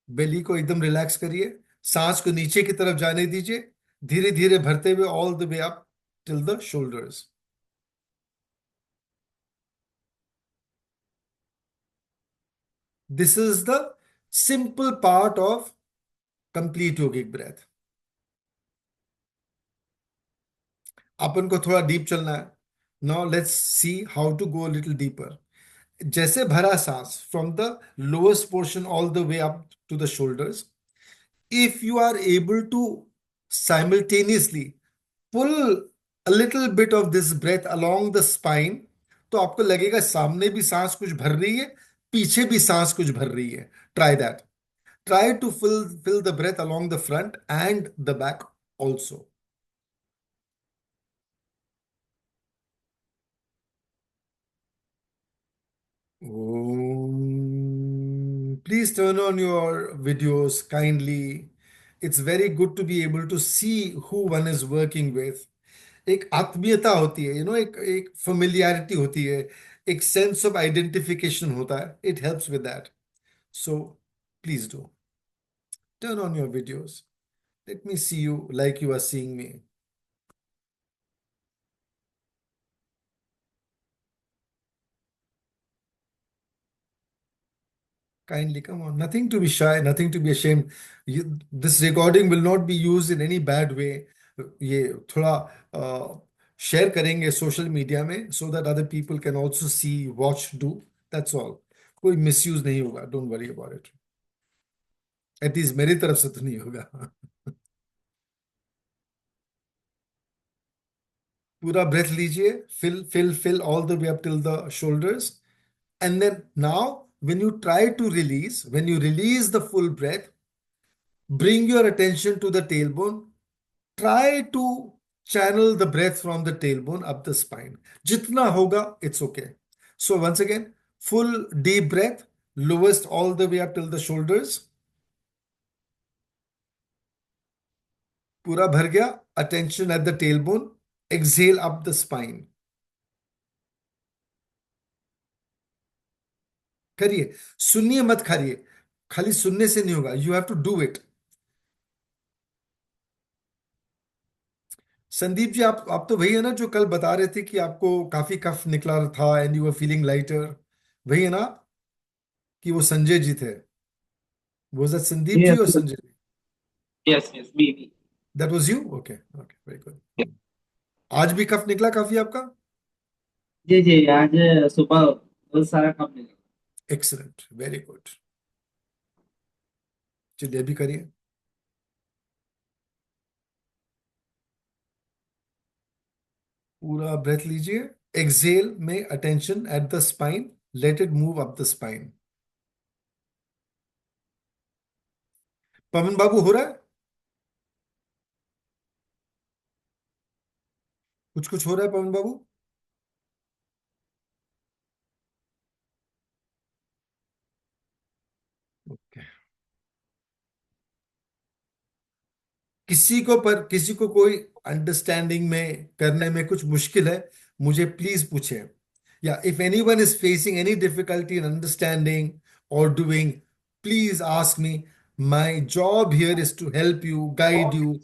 बेली को एकदम रिलैक्स करिए. सांस को नीचे की तरफ जाने दीजिए, धीरे धीरे भरते हुए all the way up till the shoulders. This is the simple part of complete yogic breath. अपन को थोड़ा डीप चलना है. Now let's see how to go little deeper. जैसे भरा सांस from the lowest portion all the way up to the shoulders, if you are able to simultaneously pull a little bit of this breath along the spine, तो आपको लगेगा सामने भी सांस कुछ भर रही है, पीछे भी सांस कुछ भर रही है. Try that. Try to fill the breath along the front and the back also. Please turn on your videos kindly. It's very good to be able to see who one is working with. एक आत्मीयता होती है, एक एक familiarity होती है, एक sense of identification होता है. It helps with that. So please do. Turn on your videos. Let me see you like you are seeing me. Kindly come on. Nothing to be shy, nothing to be ashamed. This recording will not be used in any bad way. ये थोड़ा share करेंगे social media में, so that other people can also see, watch, do. That's all. कोई misuse नहीं होगा. Don't worry about it. At least मेरी तरफ से तो नहीं होगा. पूरा ब्रेथ लीजिए. Fill all the way up till the shoulders. And then now, when you try to release, when you release the full breath, bring your attention to the tailbone. Try to channel the breath from the tailbone up the spine. Jitna hoga, it's okay. So once again, full deep breath, lowest all the way up till the shoulders. Pura bhar gaya. Attention at the tailbone. Exhale up the spine. करिए. सुनिए मत करिए. खाली सुनने से नहीं होगा. You have to do it. Sandeep ji, आप तो वही है ना जो कल बता रहे थे कि आपको काफी कफ निकला था and you are feeling lighter? वही है ना कि वो संजय जी थे? Was that Sandeep ji Yes, और Sanjay ji? yes, me. That was you? Okay, okay, very good. आज भी कफ निकला काफी आपका? जी जी, आज सुबह बहुत सारा काम मिला। Excellent, very good. चलिए अभी करिए। पूरा ब्रेथ लीजिए। एक्सेल में attention at the spine, let it move up the spine. Pavan babu, हो रहा है? कुछ कुछ हो रहा है पवन बाबू? ओके। किसी को कोई अंडरस्टैंडिंग में करने में कुछ मुश्किल है, मुझे प्लीज पूछे। या if anyone is facing any difficulty in understanding और doing, please ask me. My job here is to help you, guide you.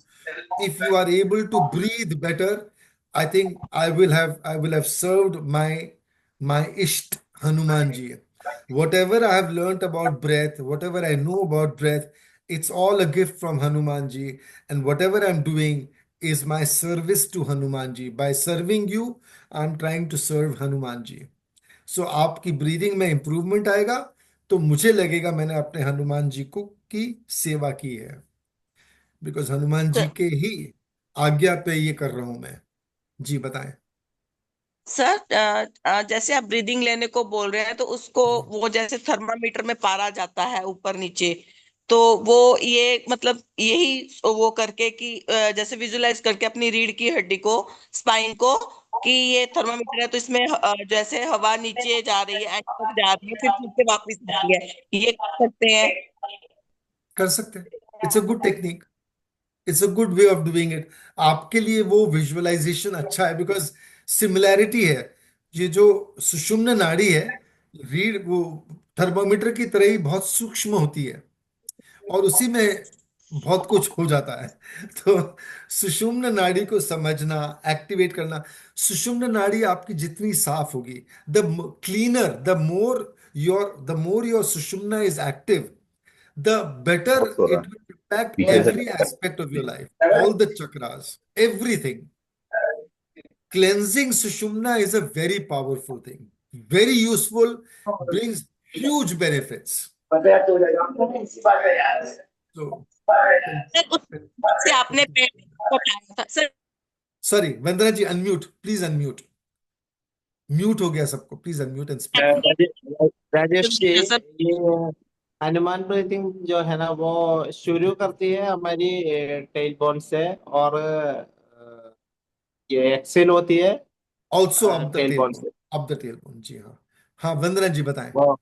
If you are able to breathe better, I think I will have served my Isht Hanuman ji. Whatever I have learnt about breath, whatever I know about breath, it's all a gift from Hanuman ji. And whatever I'm doing is my service to Hanuman ji. By serving you, I'm trying to serve Hanuman ji. So आपकी breathing में improvement आएगा तो मुझे लगेगा मैंने अपने हनुमान जी को की सेवा की है, बिकॉज हनुमान जी के ही आज्ञा पे ये कर रहा हूं मैं। जी बताएं। सर, जैसे आप ब्रीदिंग लेने को बोल रहे हैं तो उसको वो जैसे थर्मामीटर में पारा जाता है ऊपर नीचे, तो वो ये मतलब यही वो करके कि जैसे विजुलाइज करके अपनी रीढ़ की हड्डी को, स्पाइन को, कि ये थर्मामीटर है तो इसमें जैसे हवा नीचे जा रही है, एंड तक जा रही है, फिर नीचे वापस आ रही है, ये कर सकते हैं। कर सकते हैं। It's a good technique, it's a good way of doing it. आपके लिए वो विजुअलाइजेशन अच्छा है, बिकॉज सिमिलैरिटी है। ये जो सुषुम्न नाड़ी है, रीढ़ वो थर्मामीटर की तरह ही बहुत सूक्ष्म होती है, और उसी में बहुत कुछ हो जाता है। तो सुषुम्न नाड़ी को समझना, एक्टिवेट करना। सुषुम्न नाड़ी आपकी जितनी साफ होगी, the cleaner, the more your sushumna is active, the better बहुत हो रहा it will impact पीछे से every aspect of your life, all the chakras, everything. Cleansing sushumna is a very powerful thing, very useful, brings huge benefits. So, sir, उस से आपने पेट को बताया था sir. sorry, Vandana ji, unmute please, unmute. Mute हो गया सबको, please unmute and speak. Rajesh ji, sir, ये हनुमान ब्रीथिंग जो है ना, वो शुरू करती है हमारी टेल बोन से, और ये एक्सेल होती है also up the tail tailbone bone, से। अप द टेल बोन, जी हाँ। हाँ वंदना जी बताएं। वो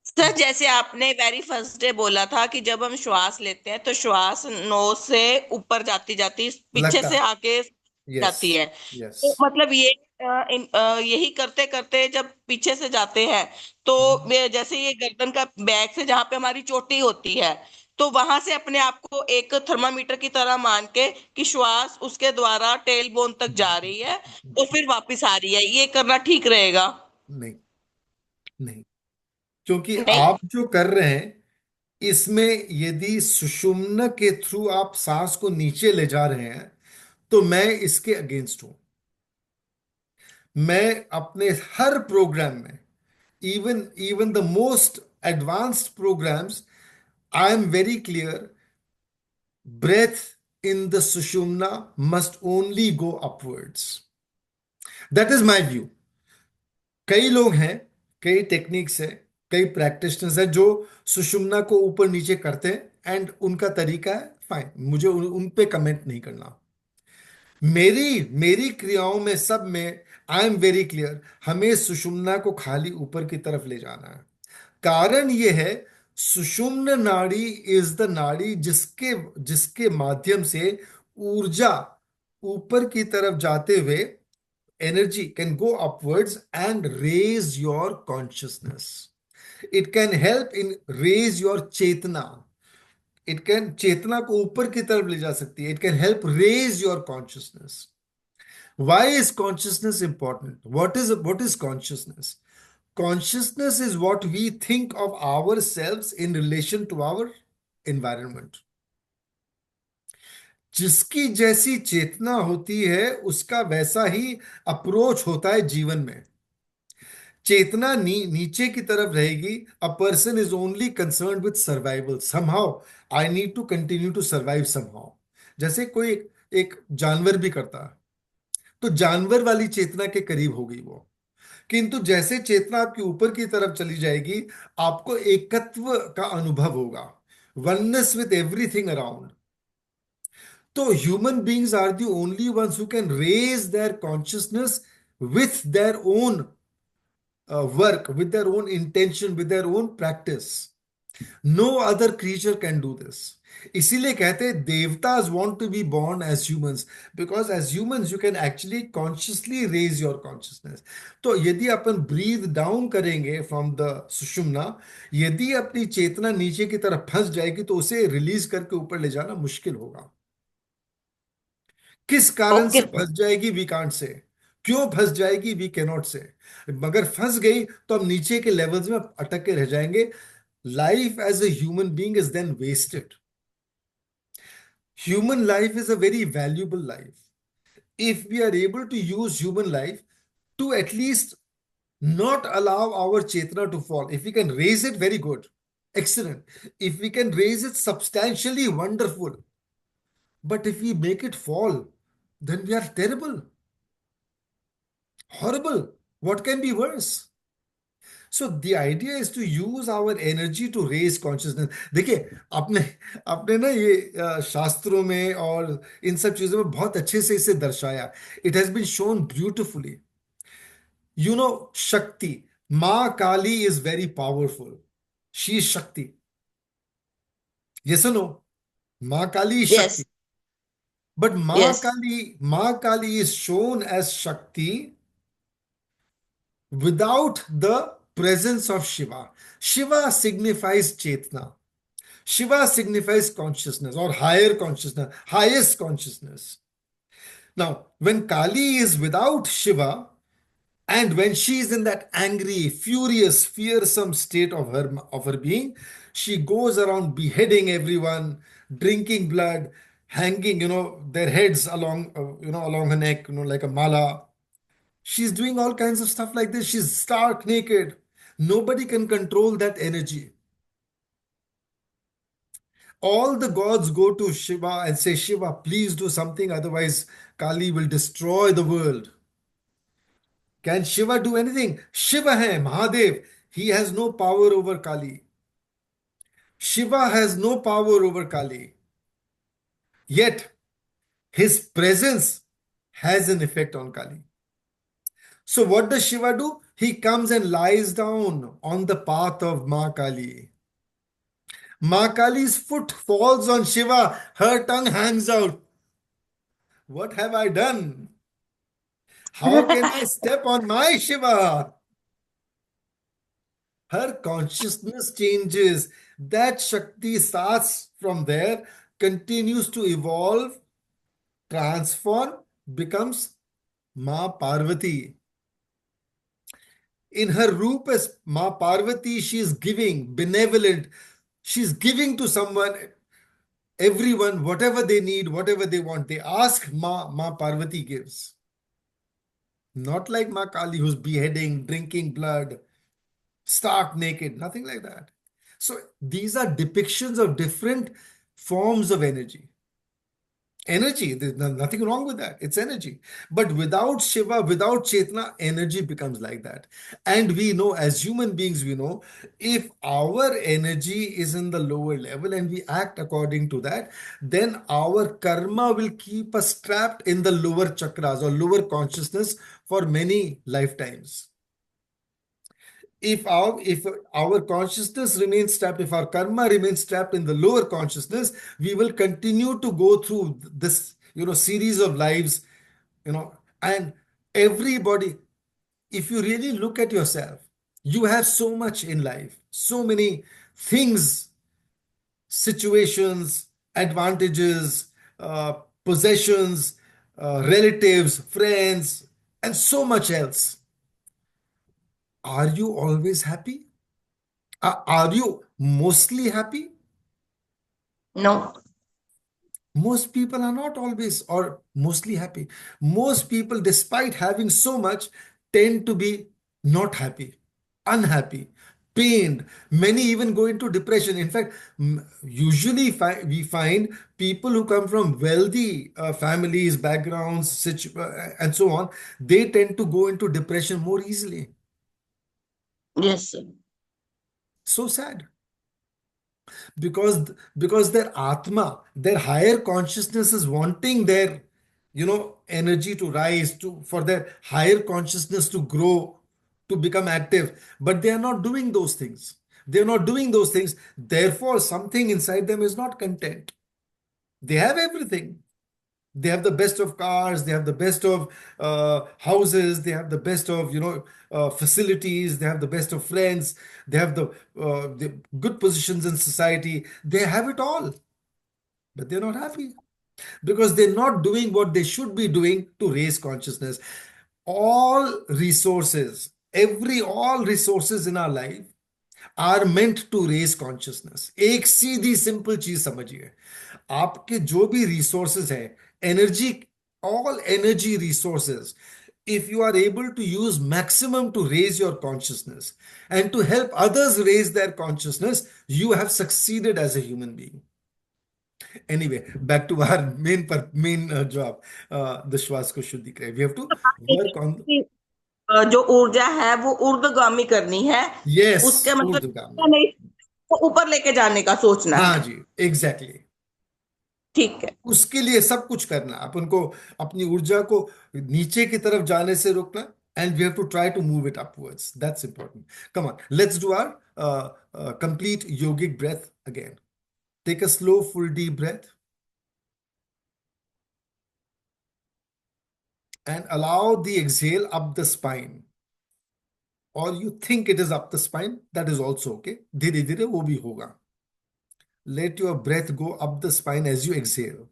सर जैसे आपने वेरी फर्स्ट डे बोला था कि जब हम श्वास लेते हैं तो श्वास नोज से ऊपर जाती जाती पीछे लगता से है। आके यस। जाती है, यस। तो मतलब ये यही करते करते जब पीछे से जाते हैं तो जैसे ये गर्दन का बैक से जहाँ पे हमारी चोटी होती है, तो वहां से अपने आप को एक थर्मामीटर की तरह मान के कि श्वास उसके द्वारा टेल बोन तक जा रही है और फिर वापस आ रही है, ये करना ठीक रहेगा? नहीं, नहीं, क्योंकि नहीं। आप जो कर रहे हैं इसमें, यदि सुषुम्न के थ्रू आप सांस को नीचे ले जा रहे हैं, तो मैं इसके अगेंस्ट हूं। मैं अपने हर प्रोग्राम में, even even the most advanced programs, I am very clear, breath in the sushumna must only go upwards. That is my view. कई लोग हैं, कई टेक्निक्स है, कई प्रैक्टिशनर्स हैं जो सुषुम्ना को ऊपर नीचे करते हैं, एंड उनका तरीका है, फाइन, मुझे उन पे कमेंट नहीं करना। मेरी मेरी क्रियाओं में, सब में, आई एम वेरी क्लियर, हमें सुषुम्ना को खाली ऊपर की तरफ ले जाना है। कारण यह है, सुषुम्न नाड़ी इज द नाड़ी जिसके जिसके माध्यम से ऊर्जा ऊपर की तरफ जाते हुए, energy can go upwards and raise your consciousness. It can help in raise your chetna. It can चेतना को ऊपर की तरफ ले जा सकती है। It can help raise your consciousness. Why is consciousness important? What is consciousness? Consciousness is what we think of ourselves in relation to our environment. जिसकी जैसी चेतना होती है उसका वैसा ही अप्रोच होता है जीवन में। चेतना नीचे की तरफ रहेगी। A person is only concern with survival, somehow I need to continue to survive somehow. जैसे कोई एक जानवर भी करता है, तो जानवर वाली चेतना के करीब होगी वो। किंतु जैसे चेतना आपकी ऊपर की तरफ चली जाएगी, आपको एकत्व का अनुभव होगा, वननेस विद एवरीथिंग अराउंड। तो human beings are the only ones who can raise their consciousness with their own work, with their own intention, with their own practice. No other creature can do this. इसीलिए कहते हैं देवताज want to be born as humans, because as humans you can actually consciously raise your consciousness. तो यदि अपन breathe down करेंगे from the sushumna, यदि अपनी चेतना नीचे की तरफ फंस जाएगी तो उसे रिलीज करके ऊपर ले जाना मुश्किल होगा। किस कारण ओके से फंस जाएगी वी कांट से, क्यों फंस जाएगी वी कैनॉट से। मगर फंस गई तो हम नीचे के लेवल्स में अटक के रह जाएंगे। Life as a human being is then wasted. Human life is a very valuable life. If we are able to use human life to at least not allow our chetna to fall, if we can raise it, very good, excellent. If we can raise it substantially, wonderful. But if we make it fall, then we are terrible, horrible. What can be worse? So the idea is to use our energy to raise consciousness. देखिए, आपने आपने ना ये शास्त्रों में और इन सब चीजों में बहुत अच्छे से इसे दर्शाया। It has been shown beautifully. You know, Shakti, Maa Kali is very powerful, she is Shakti. Yes no, Maa Kali is yes Shakti. But yes Maa Kali is shown as Shakti without the presence of Shiva. Shiva signifies Chetna. Shiva signifies consciousness or higher consciousness, highest consciousness. Now, when Kali is without Shiva, and when she is in that angry, furious, fearsome state of her being, she goes around beheading everyone, drinking blood, hanging, their heads along, along her neck, like a mala. She's doing all kinds of stuff like this. She's stark naked. Nobody can control that energy. All the gods go to Shiva and say, Shiva, please do something, otherwise Kali will destroy the world. Can Shiva do anything? Shiva hai, Mahadev. He has no power over Kali. Shiva has no power over Kali. Yet, his presence has an effect on Kali. So what does Shiva do? He comes and lies down on the path of Ma Kali. Ma Kali's foot falls on Shiva. Her tongue hangs out. What have I done? How can I step on my Shiva? Her consciousness changes. That Shakti starts from there, continues to evolve, transform, becomes Ma Parvati. In her roop as Ma Parvati, she is giving, benevolent. She's giving to someone, everyone, whatever they need, whatever they want. They ask, Ma Parvati gives. Not like Ma Kali, who's beheading, drinking blood, stark naked, nothing like that. So these are depictions of different forms of energy. Energy, there's nothing wrong with that. It's energy. But without Shiva, without Chetna, energy becomes like that. And we know, as human beings, we know if our energy is in the lower level and we act according to that, then our karma will keep us trapped in the lower chakras or lower consciousness for many lifetimes. If our consciousness remains trapped, if our karma remains trapped in the lower consciousness, we will continue to go through this series of lives, and everybody, if you really look at yourself, you have so much in life, so many things, situations, advantages, possessions, relatives, friends, and so much else. Are you always happy? Are you mostly happy? No. Most people are not always or mostly happy. Most people, despite having so much, tend to be not happy, unhappy, pained. Many even go into depression. In fact, usually we find people who come from wealthy families, backgrounds, and so on, they tend to go into depression more easily. Yes, sir. So sad. Because their atma, their higher consciousness is wanting their energy to rise, to for their higher consciousness to grow, to become active, but they are not doing those things. They're not doing those things, therefore something inside them is not content. They have everything. They have the best of cars, they have the best of houses, they have the best of facilities, they have the best of friends, they have the good positions in society. They have it all, but they're not happy because they're not doing what they should be doing to raise consciousness. All resources in our life are meant to raise consciousness. एक सीधी simple चीज समझिए, आपके जो भी resources है, energy, all energy resources, if you are able to use maximum to raise your consciousness and to help others raise their consciousness, you have succeeded as a human being. Anyway, back to our main job, the श्वास को शुद्धि करें. We have to work on. जो ऊर्जा है वो ऊर्ध्वगामी करनी है. Yes, उसका मतलब ऊर्ध्वगामी. नहीं, तो ऊपर लेके जाने का सोचना हाँ है. जी, एग्जैक्टली. ठीक है. उसके लिए सब कुछ करना, अपन को अपनी ऊर्जा को नीचे की तरफ जाने से रोकना, and we have to try to move it upwards. That's important. Come on, let's do our complete yogic breath again. Take a slow, full, deep breath and allow the exhale up the spine. Or you think it is up the spine, that is also okay. धीरे धीरे वो भी होगा. Let your breath go up the spine as you exhale.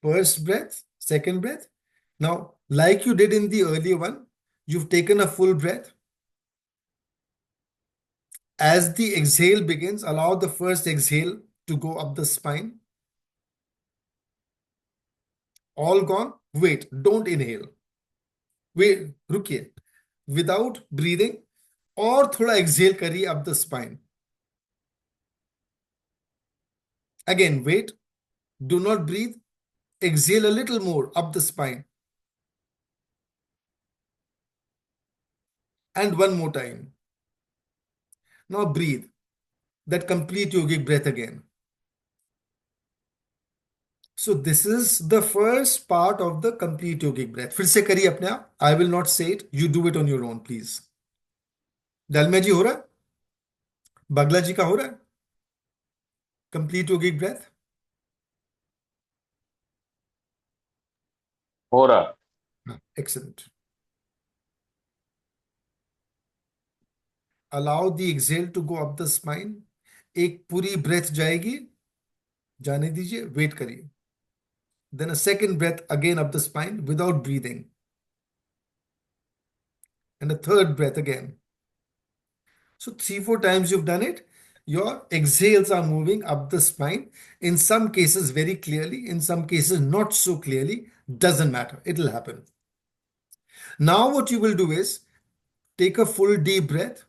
First breath, second breath. Now, like you did in the earlier one, you've taken a full breath. As the exhale begins, allow the first exhale to go up the spine. All gone? Wait, don't inhale. Wait, रुकिए. Without breathing, और थोड़ा exhale करिए up the spine. Again, wait. Do not breathe. Exhale a little more up the spine. And one more time. Now breathe. That complete yogic breath again. So this is the first part of the complete yogic breath. फिर से करिए अपने आप. I will not say it. You do it on your own, please. Dalmia जी हो रहा है? बगला जी का हो रहा है? Complete yogic breath. हो रहा. Excellent. Allow the exhale to go up the spine. एक पूरी breath जाएगी, जाने दीजिए, wait करिए. Then a second breath again up the spine without breathing. And a third breath again. So 3-4 times you've done it. Your exhales are moving up the spine. In some cases very clearly, in some cases not so clearly. Doesn't matter. It'll happen. Now what you will do is take a full deep breath.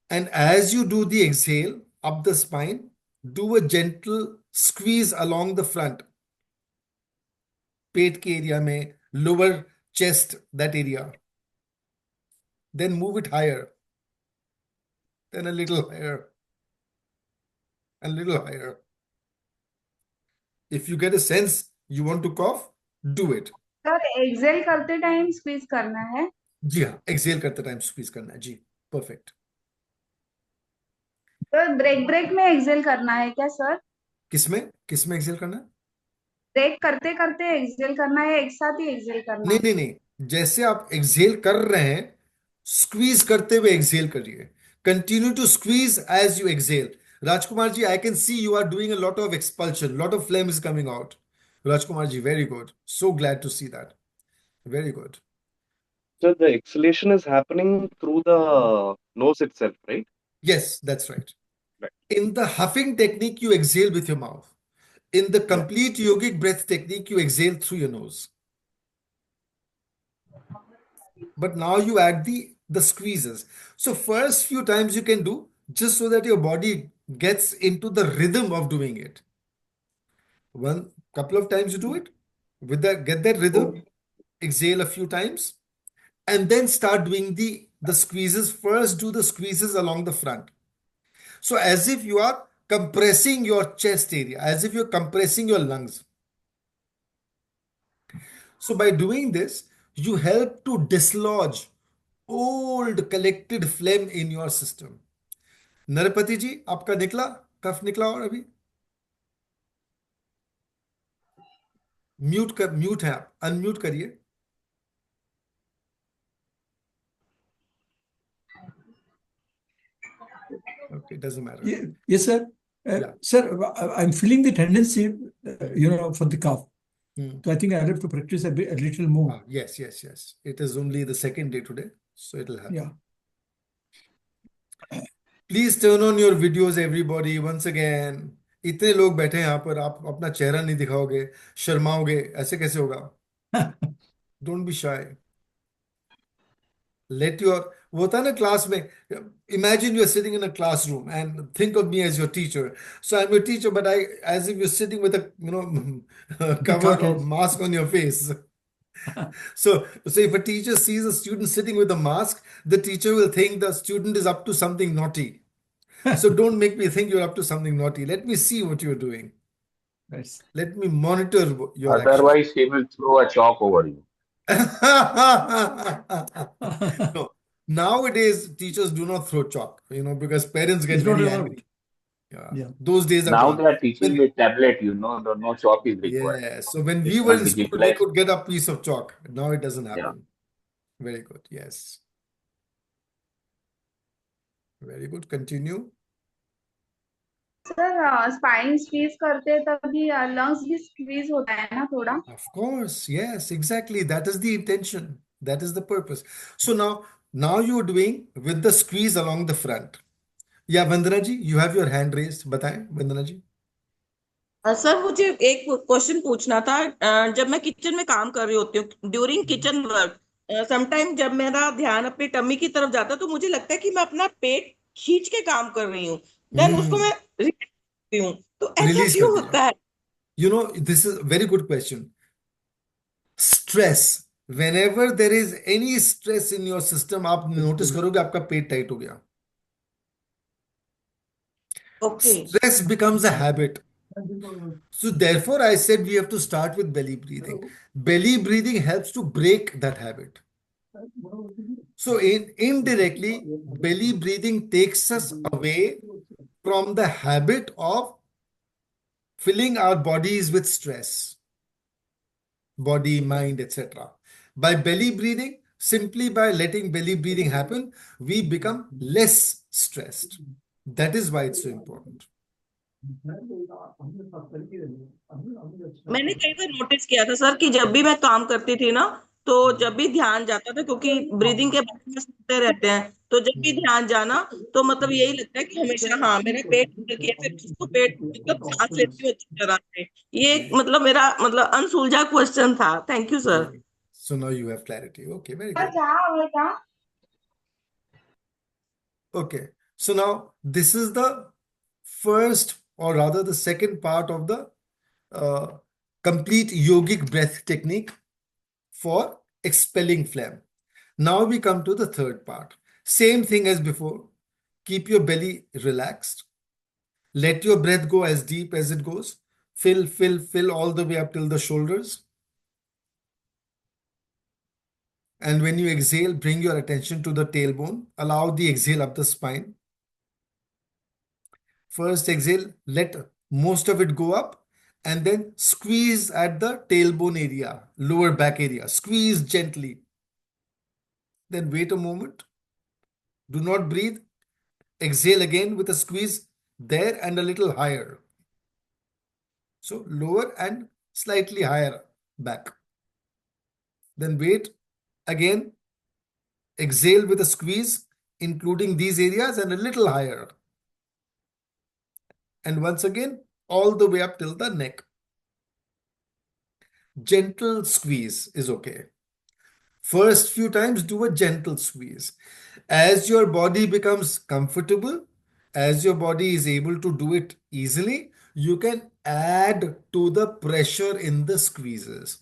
And as you do the exhale up the spine, do a gentle squeeze along the front. पेट के area में, lower chest, that area. Then move it higher. Then a little higher. A little higher. If you get a sense you want to cough, do it. Sir exhale करते time squeeze करना है. जी हाँ, Excel करते time squeeze करना है. जी, perfect. तो break में Excel करना है क्या सर? किसमें एक्सेल करना है? ब्रेक करते करते एक्सेल करना है, एक साथ ही एक्सेल करना है? नहीं, जैसे आप एक्सेल कर रहे हैं, स्क्वीज करते हुए एक्सेल करिए. Continue to squeeze as you exhale. Rajkumar ji, I can see you are doing a lot of expulsion, lot of phlegm is coming out. Rajkumar ji, very good. So glad to see that. Very good. So the exhalation is happening through the nose itself, right? Yes, that's right. Right. In the huffing technique, you exhale with your mouth. In the Yeah. complete yogic breath technique, you exhale through your nose. But now you add the squeezes. So first few times you can do just so that your body gets into the rhythm of doing it. One couple of times you do it with that, get that rhythm, exhale a few times, and then start doing the squeezes. First do the squeezes along the front. So as if you are compressing your chest area, as if you're compressing your lungs. So by doing this, you help to dislodge old collected phlegm in your system. नरपति जी आपका निकला, कफ निकला और अभी mute है, आप unmute करिए. Okay, doesn't matter. Yes, sir. Yeah. Sir, I'm feeling the tendency, for the cough. Hmm. So I think I have to practice a little more. Yes. It is only the second day today, so it will happen. Yeah. Please turn on your videos, everybody, once again. इतने लोग बैठे हैं यहाँ पर, आप अपना चेहरा नहीं दिखाओगे, शर्माओगे, ऐसे कैसे होगा? Don't be shy. Let your, वो होता है ना क्लास में, imagine you're sitting in a classroom and think of me as your teacher. So I'm your teacher, but as if you're sitting with a cover or mask on your face. So if a teacher sees a student sitting with a mask, the teacher will think the student is up to something naughty. So don't make me think you're up to something naughty. Let me see what you're doing. Nice. Let me monitor your action. Otherwise, he will throw a chalk over you. No, nowadays teachers do not throw chalk, because parents get It's not very allowed. angry. Yeah. Those days are Now gone. they are teaching with tablet, no chalk is required. Yeah. So when we It's were all in school, we digitalized. could get a piece of chalk. Now it doesn't Yeah. happen. Very good. Yes. Very good. Continue. Sir spine squeeze करते हैं तभी lungs भी squeeze होता है ना थोड़ा. Of course, yes, exactly. That is the intention. That is the purpose. So now you're doing with the squeeze along the front. Yeah, Vandana ji, you have your hand raised. बताएं, Vandana ji. Sir मुझे एक question पूछना था. जब मैं kitchen में काम कर रही होती हूँ, ड्यूरिंग किचन वर्क, समटाइम जब मेरा ध्यान अपनी टमी की तरफ जाता है तो मुझे लगता है कि मैं अपना पेट खींच के काम कर रही हूँ. देन उसको मैं रिलीज करती हूँ. तो ऐसा Release क्यों कर होता है? This is a very good question. Stress. Whenever there is any stress in your system, आप notice करोगे आपका पेट टाइट हो गया. Okay. Stress becomes a habit. So therefore, I said we have to start with belly breathing. Belly breathing helps to break that habit. So indirectly, belly breathing takes us away from the habit of filling our bodies with stress, body, mind, etc. By belly breathing, simply by letting belly breathing happen, we become less stressed. That is why it's so important. मैंने कई बार notice किया था sir कि जब भी मैं काम करती थी ना, तो जब भी ध्यान जाता था, क्योंकि ब्रीदिंग के बारे में सुनते रहते हैं, तो जब भी ध्यान जाना तो मतलब यही लगता है कि हमेशा हाँ मेरा पेट किया, फिर उसको पेट मतलब सांस लेती हूँ अच्छी तरह से. ये मतलब मेरा मतलब अनसुलझा क्वेश्चन था. Thank you sir. So now you have clarity. Okay, very good. Okay, so now this is the first, or rather the second part of the complete yogic breath technique for expelling phlegm. Now we come to the third part. Same thing as before. Keep your belly relaxed. Let your breath go as deep as it goes. Fill all the way up till the shoulders. And when you exhale, bring your attention to the tailbone. Allow the exhale up the spine. First exhale, let most of it go up, and then squeeze at the tailbone area, lower back area. Squeeze gently. Then wait a moment. Do not breathe. Exhale again with a squeeze there and a little higher. So lower and slightly higher back. Then wait again Exhale with a squeeze, including these areas and a little higher. And once again, all the way up till the neck. Gentle squeeze is okay. First few times, do a gentle squeeze. As your body becomes comfortable, as your body is able to do it easily, you can add to the pressure in the squeezes.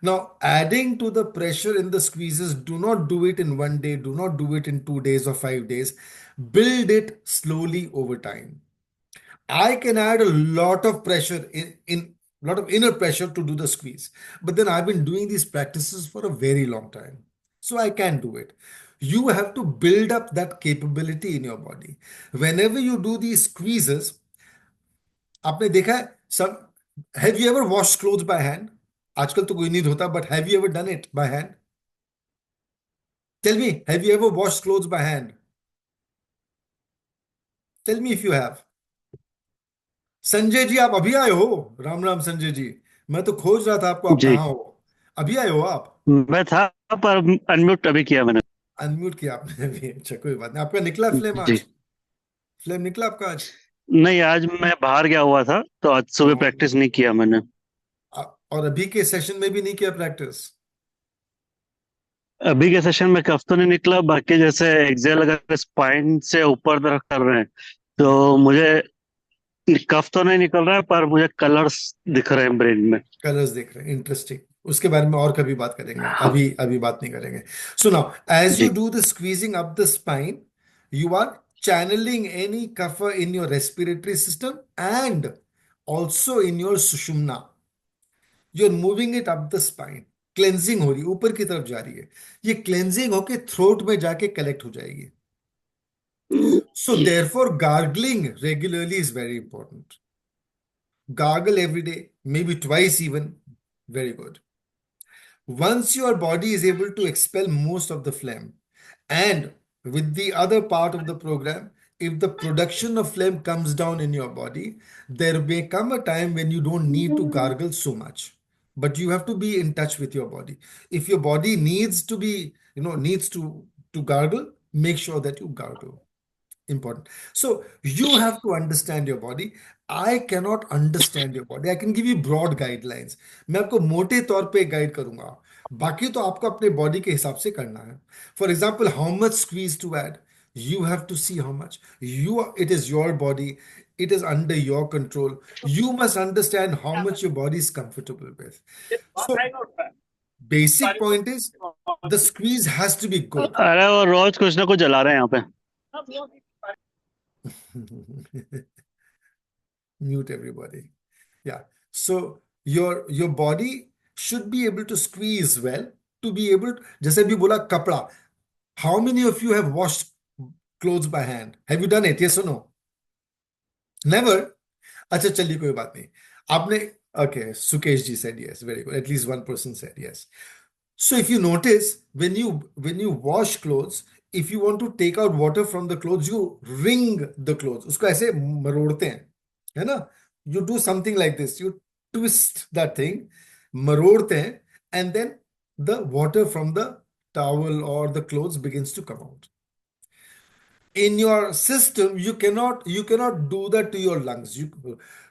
Now, adding to the pressure in the squeezes, do not do it in one day, do not do it in 2 days or 5 days. Build it slowly over time. I can add a lot of pressure in lot of inner pressure to do the squeeze. But then I've been doing these practices for a very long time. So I can do it. You have to build up that capability in your body. Whenever you do these squeezes, आपने देखा है some have you ever washed clothes by hand? आजकल तो कोई नहीं धोता, but have you ever done it by hand? Tell me, have you ever washed clothes by hand? Tell me if you have. Sanjay ji, आप अभी आए हो? राम राम संजय जी, मैं तो खोज रहा था आपको, आप जी कहाँ हो? अभी आए हो आप? मैं था, पर अनम्यूट अभी किया मैंने। अनम्यूट किया आपने अभी? अच्छा, कोई बात नहीं। आपका निकला फ्लेम जी आज? फ्लेम निकला आपका आज? नहीं, आज मैं बाहर गया हुआ था तो आज सुबह प्रैक्टिस नहीं किया मैंने। और अभी के सेशन में भी नहीं किया प्रैक्टिस? अभी के सेशन में कफ तो नहीं निकला, बाकी जैसे एक्सेल अगर स्पाइन से ऊपर तरफ कर रहे हैं तो मुझे कफ तो नहीं निकल रहा है, पर मुझे कलर्स दिख रहे हैं ब्रेन में। कलर्स देख रहे हैं, इंटरेस्टिंग। उसके बारे में और कभी बात करेंगे, अभी अभी बात नहीं करेंगे। सो नाउ एज जी you do the squeezing up the spine, you are channeling any kapha in your respiratory system and also in your sushumna. You're moving it up the spine. Cleansing हो रही है, ऊपर की तरफ जा रही है। ये क्लेंजिंग होके थ्रोट में जाके कलेक्ट हो जाएगी। So therefore gargling regularly is very important. Gargle every day, maybe twice even. Very good. Once your body is able to expel most of the phlegm, and with the other part of the program, if the production of phlegm comes down in your body, there may come a time when you don't need to gargle so much. But you have to be in touch with your body. If your body needs to be, needs to gargle, make sure that you gargle. Important. So you have to understand your body. I cannot understand your body. I can give you broad guidelines. मैं आपको मोटे तौर पे guide करूंगा, बाकी तो आपको अपने बॉडी के हिसाब से करना है। For example, how much squeeze to add, you have to see how much it is your body, it is under your control. You must understand how much your body is comfortable with. So basic point is the squeeze has to be good. अरे वो रोज कुछ ना कुछ जला रहे हैं यहाँ पे। Mute everybody. Yeah. So your body should be able to squeeze well to be able to, जैसे भी बोला कपड़ा, how many of you have washed clothes by hand? Have you done it? Yes or no? Never? अच्छा चलिए, कोई बात नहीं। आपने, okay, Sukesh ji said yes. Very good. At least one person said yes. So if you notice, when you wash clothes, if you want to take out water from the clothes, you wring the clothes. उसको ऐसे मरोड़ते हैं, है ना? You do something like this. You twist that thing, मरोड़ते हैं, and then the water from the towel or the clothes begins to come out. In your system, you cannot do that to your lungs.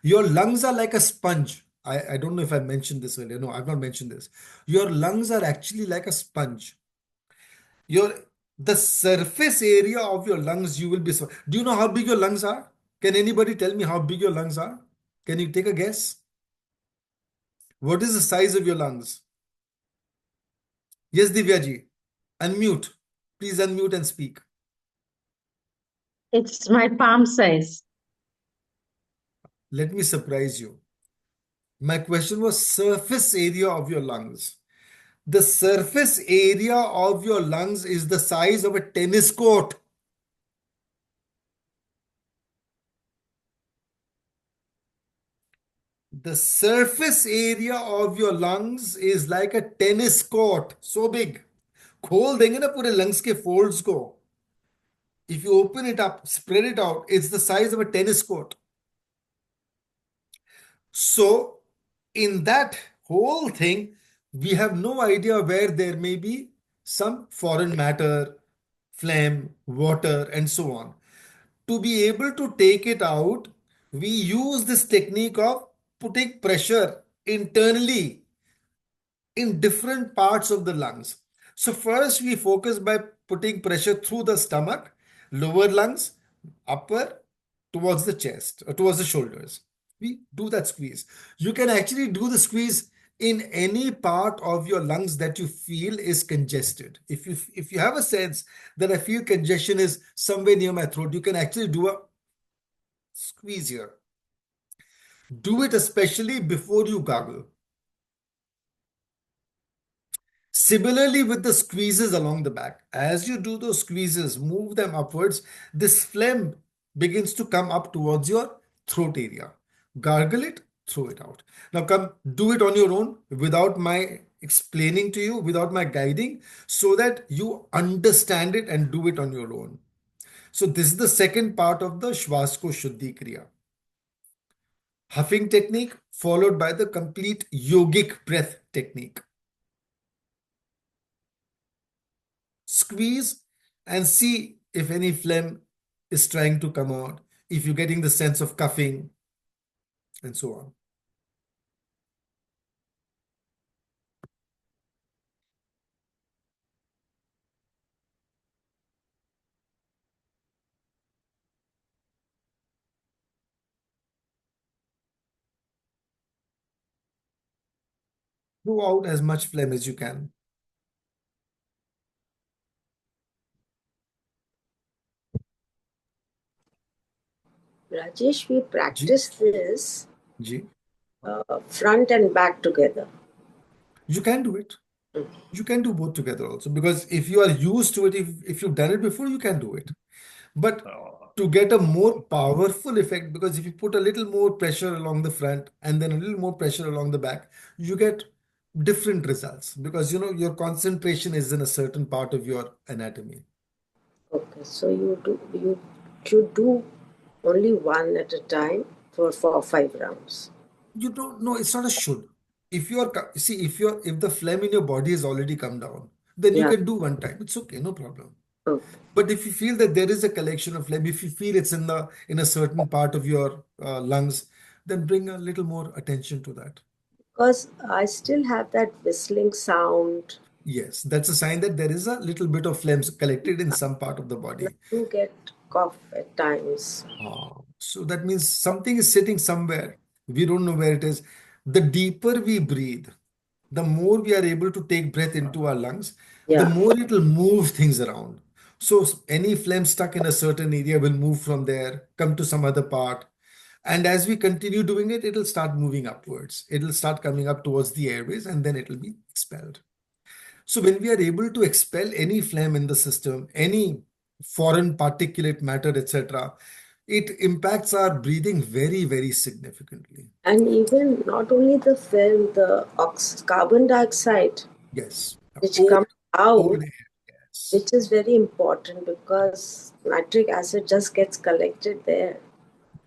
Your lungs are like a sponge. I don't know if I mentioned this earlier. No, I've not mentioned this. Your lungs are actually like a sponge. The surface area of your lungs, you will be. Do you know how big your lungs are? Can anybody tell me how big your lungs are? Can you take a guess? What is the size of your lungs? Yes, Divya ji. Unmute. Please unmute and speak. It's my palm size. Let me surprise you. My question was surface area of your lungs. The surface area of your lungs is the size of a tennis court. The surface area of your lungs is like a tennis court, so big. खोल देंगे ना पूरे lungs के folds को. If you open it up, spread it out, it's the size of a tennis court. So in that whole thing, we have no idea where there may be some foreign matter, phlegm, water, and so on. To be able to take it out, we use this technique of putting pressure internally in different parts of the lungs. So first we focus by putting pressure through the stomach, lower lungs, upper, towards the chest or towards the shoulders. We do that squeeze. You can actually do the squeeze in any part of your lungs that you feel is congested. If you have a sense that I feel congestion is somewhere near my throat, you can actually do a squeeze here. Do it especially before you gargle. Similarly, with the squeezes along the back, as you do those squeezes, move them upwards, this phlegm begins to come up towards your throat area. Gargle it, throw it out. Now come, do it on your own without my explaining to you, without my guiding, so that you understand it and do it on your own. So this is the second part of the Shvasko Shuddhi Kriya. Huffing technique followed by the complete yogic breath technique. Squeeze and see if any phlegm is trying to come out, if you're getting the sense of coughing, and so on. Throw out as much phlegm as you can. Rajesh, we Ji, practice this ji. front and back together. You can do it. You can do both together also, because if you are used to it, if you've done it before, you can do it. But to get a more powerful effect, because if you put a little more pressure along the front and then a little more pressure along the back, you get different results, because your concentration is in a certain part of your anatomy. Okay, so you should do only one at a time for 5 rounds. You don't know, it's not a should. If the phlegm in your body has already come down, then you Yeah. can do one time. It's okay, no problem. Okay. But if you feel that there is a collection of phlegm, if you feel it's in a certain part of your lungs, then bring a little more attention to that. Because I still have that whistling sound. Yes, that's a sign that there is a little bit of phlegm collected in some part of the I body. do get cough at times. So that means something is sitting somewhere. We don't know where it is. The deeper we breathe, the more we are able to take breath into our lungs, the Yeah. more it will move things around. So any phlegm stuck in a certain area will move from there, come to some other part. And as we continue doing it, it'll start moving upwards. It'll start coming up towards the airways and then it'll be expelled. So when we are able to expel any phlegm in the system, any foreign particulate matter, etc., it impacts our breathing very, very significantly. And even not only the film, the carbon dioxide, Yes. which Old comes out, air. Yes. which is very important because nitric acid just gets collected there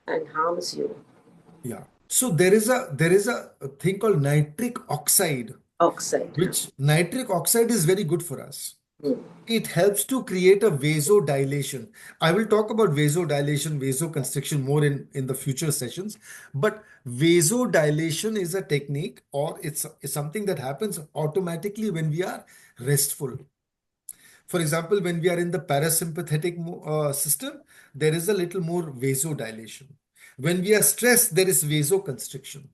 and harms you. Yeah. So there is a thing called nitric oxide. Which nitric oxide is very good for us. It helps to create a vasodilation. I will talk about vasodilation, vasoconstriction more in the future sessions. But vasodilation is a technique, or it's something that happens automatically when we are restful. For example, when we are in the parasympathetic system, there is a little more vasodilation. When we are stressed, there is vasoconstriction.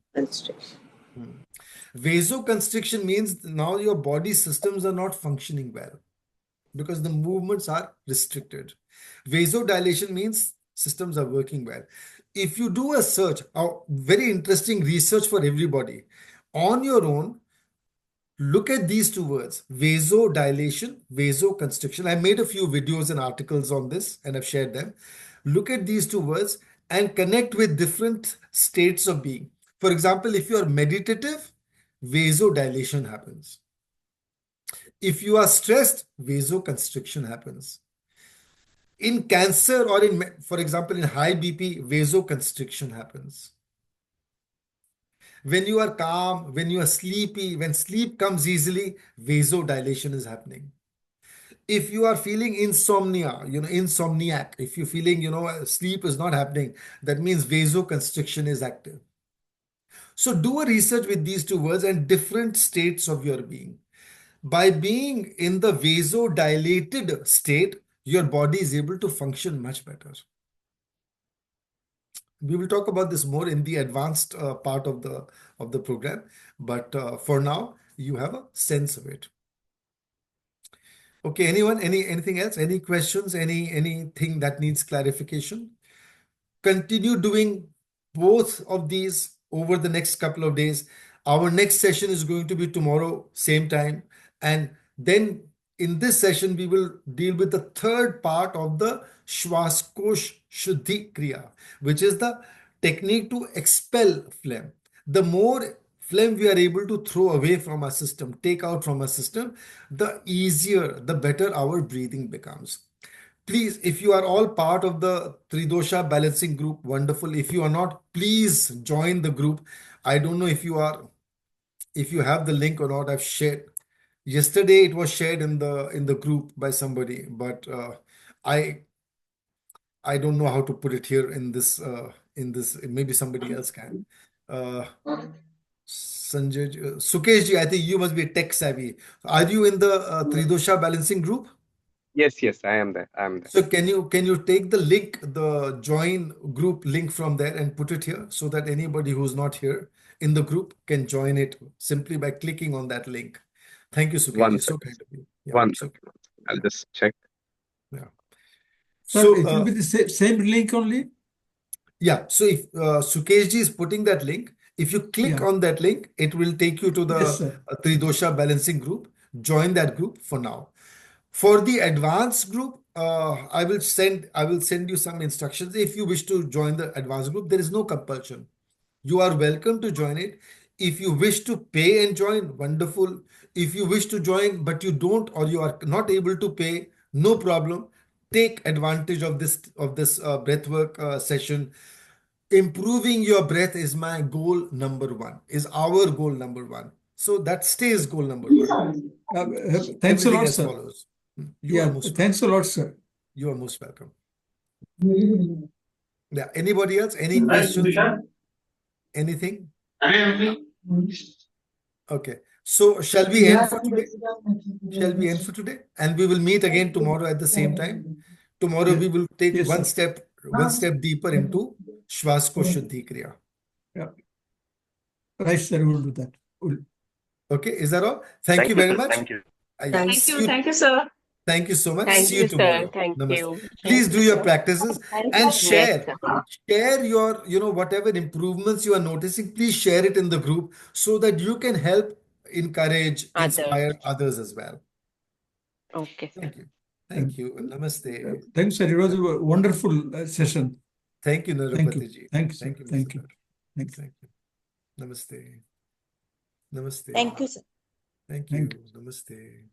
Vasoconstriction means now your body systems are not functioning well because the movements are restricted. Vasodilation means systems are working well. If you do a search, a very interesting research for everybody, on your own, look at these two words, vasodilation, vasoconstriction. I made a few videos and articles on this and I've shared them. Look at these two words and connect with different states of being. For example, if you are meditative, vasodilation happens. If you are stressed, vasoconstriction happens. In cancer or for example, in high BP, vasoconstriction happens. When you are calm, when you are sleepy, when sleep comes easily, vasodilation is happening. If you are feeling insomnia, insomniac, if you're feeling, sleep is not happening, that means vasoconstriction is active. So do a research with these two words and different states of your being. By being in the vasodilated state, your body is able to function much better. We will talk about this more in the advanced part of the program, but for now, you have a sense of it. Okay, anyone? Anything else? Any questions? Anything that needs clarification? Continue doing both of these over the next couple of days. Our next session is going to be tomorrow, same time. And then in this session, we will deal with the third part of the Shwaskosh Shuddhi Kriya, which is the technique to expel phlegm. The more phlegm we are able to throw away from our system, take out from our system, the easier, the better our breathing becomes. Please, if you are all part of the Tridosha Balancing group, wonderful. If you are not, please join the group. I don't know if you have the link or not. I've shared. Yesterday it was shared in the group by somebody, but I I don't know how to put it here in this. Maybe somebody else can. Uh, Sanjay, Sukesh ji, I think you must be tech savvy. Are you in the Tridosha Balancing group? Yes, yes, I am there. I am there. So can you take the link, the join group link from there and put it here so that anybody who's not here in the group can join it simply by clicking on that link. Thank you, One Sukesh. So second. kind of you. Yeah. One So second. I'll just check. yeah. Sir, So it will be the same link only? yeah. So if Sukesh ji is putting that link, if you click Yeah. on that link, it will take you to the Yes, sir. Tridosha Balancing group. Join that group for now. For the advanced group, I will send you some instructions. If you wish to join the advanced group, there is no compulsion. You are welcome to join it. If you wish to pay and join, wonderful. If you wish to join but you don't, or you are not able to pay, no problem. Take advantage of this breathwork session. Improving your breath is my goal number one. Is our goal number one. So that stays goal number one. Thanks a Everything lot, else sir. follows. You are Yeah, most welcome. thanks a lot, sir. You are most welcome. Yeah. Anybody else? Any questions? Anything? Okay. So shall we end for today? Shall we end for today? And we will meet again tomorrow at the same time. Tomorrow we will take Yes, one sir. step deeper into Shwasko Shuddhi Kriya. Yeah. Right, sir. We'll do that. Okay. Is that all? Thank you very sir. much. Thank you. Yeah. Thank you. Thank you, sir. Thank you so much. Thank See you, you sir. tomorrow. Thank Namaste. you. Please Thank do you, your sir. practices and Yes, share. sir. Share your, whatever improvements you are noticing, please share it in the group so that you can help encourage, Others. inspire others as well. Okay, sir. Thank you. Thank you. Namaste. Thanks, sir. It was a wonderful session. Thank you, Thank you. Narupati ji. Thank you, sir. Thank you, Thank Mr. you. Nar. Thank you. Thank you. Namaste. Namaste. Thank you, sir. Thank Thank you. Namaste.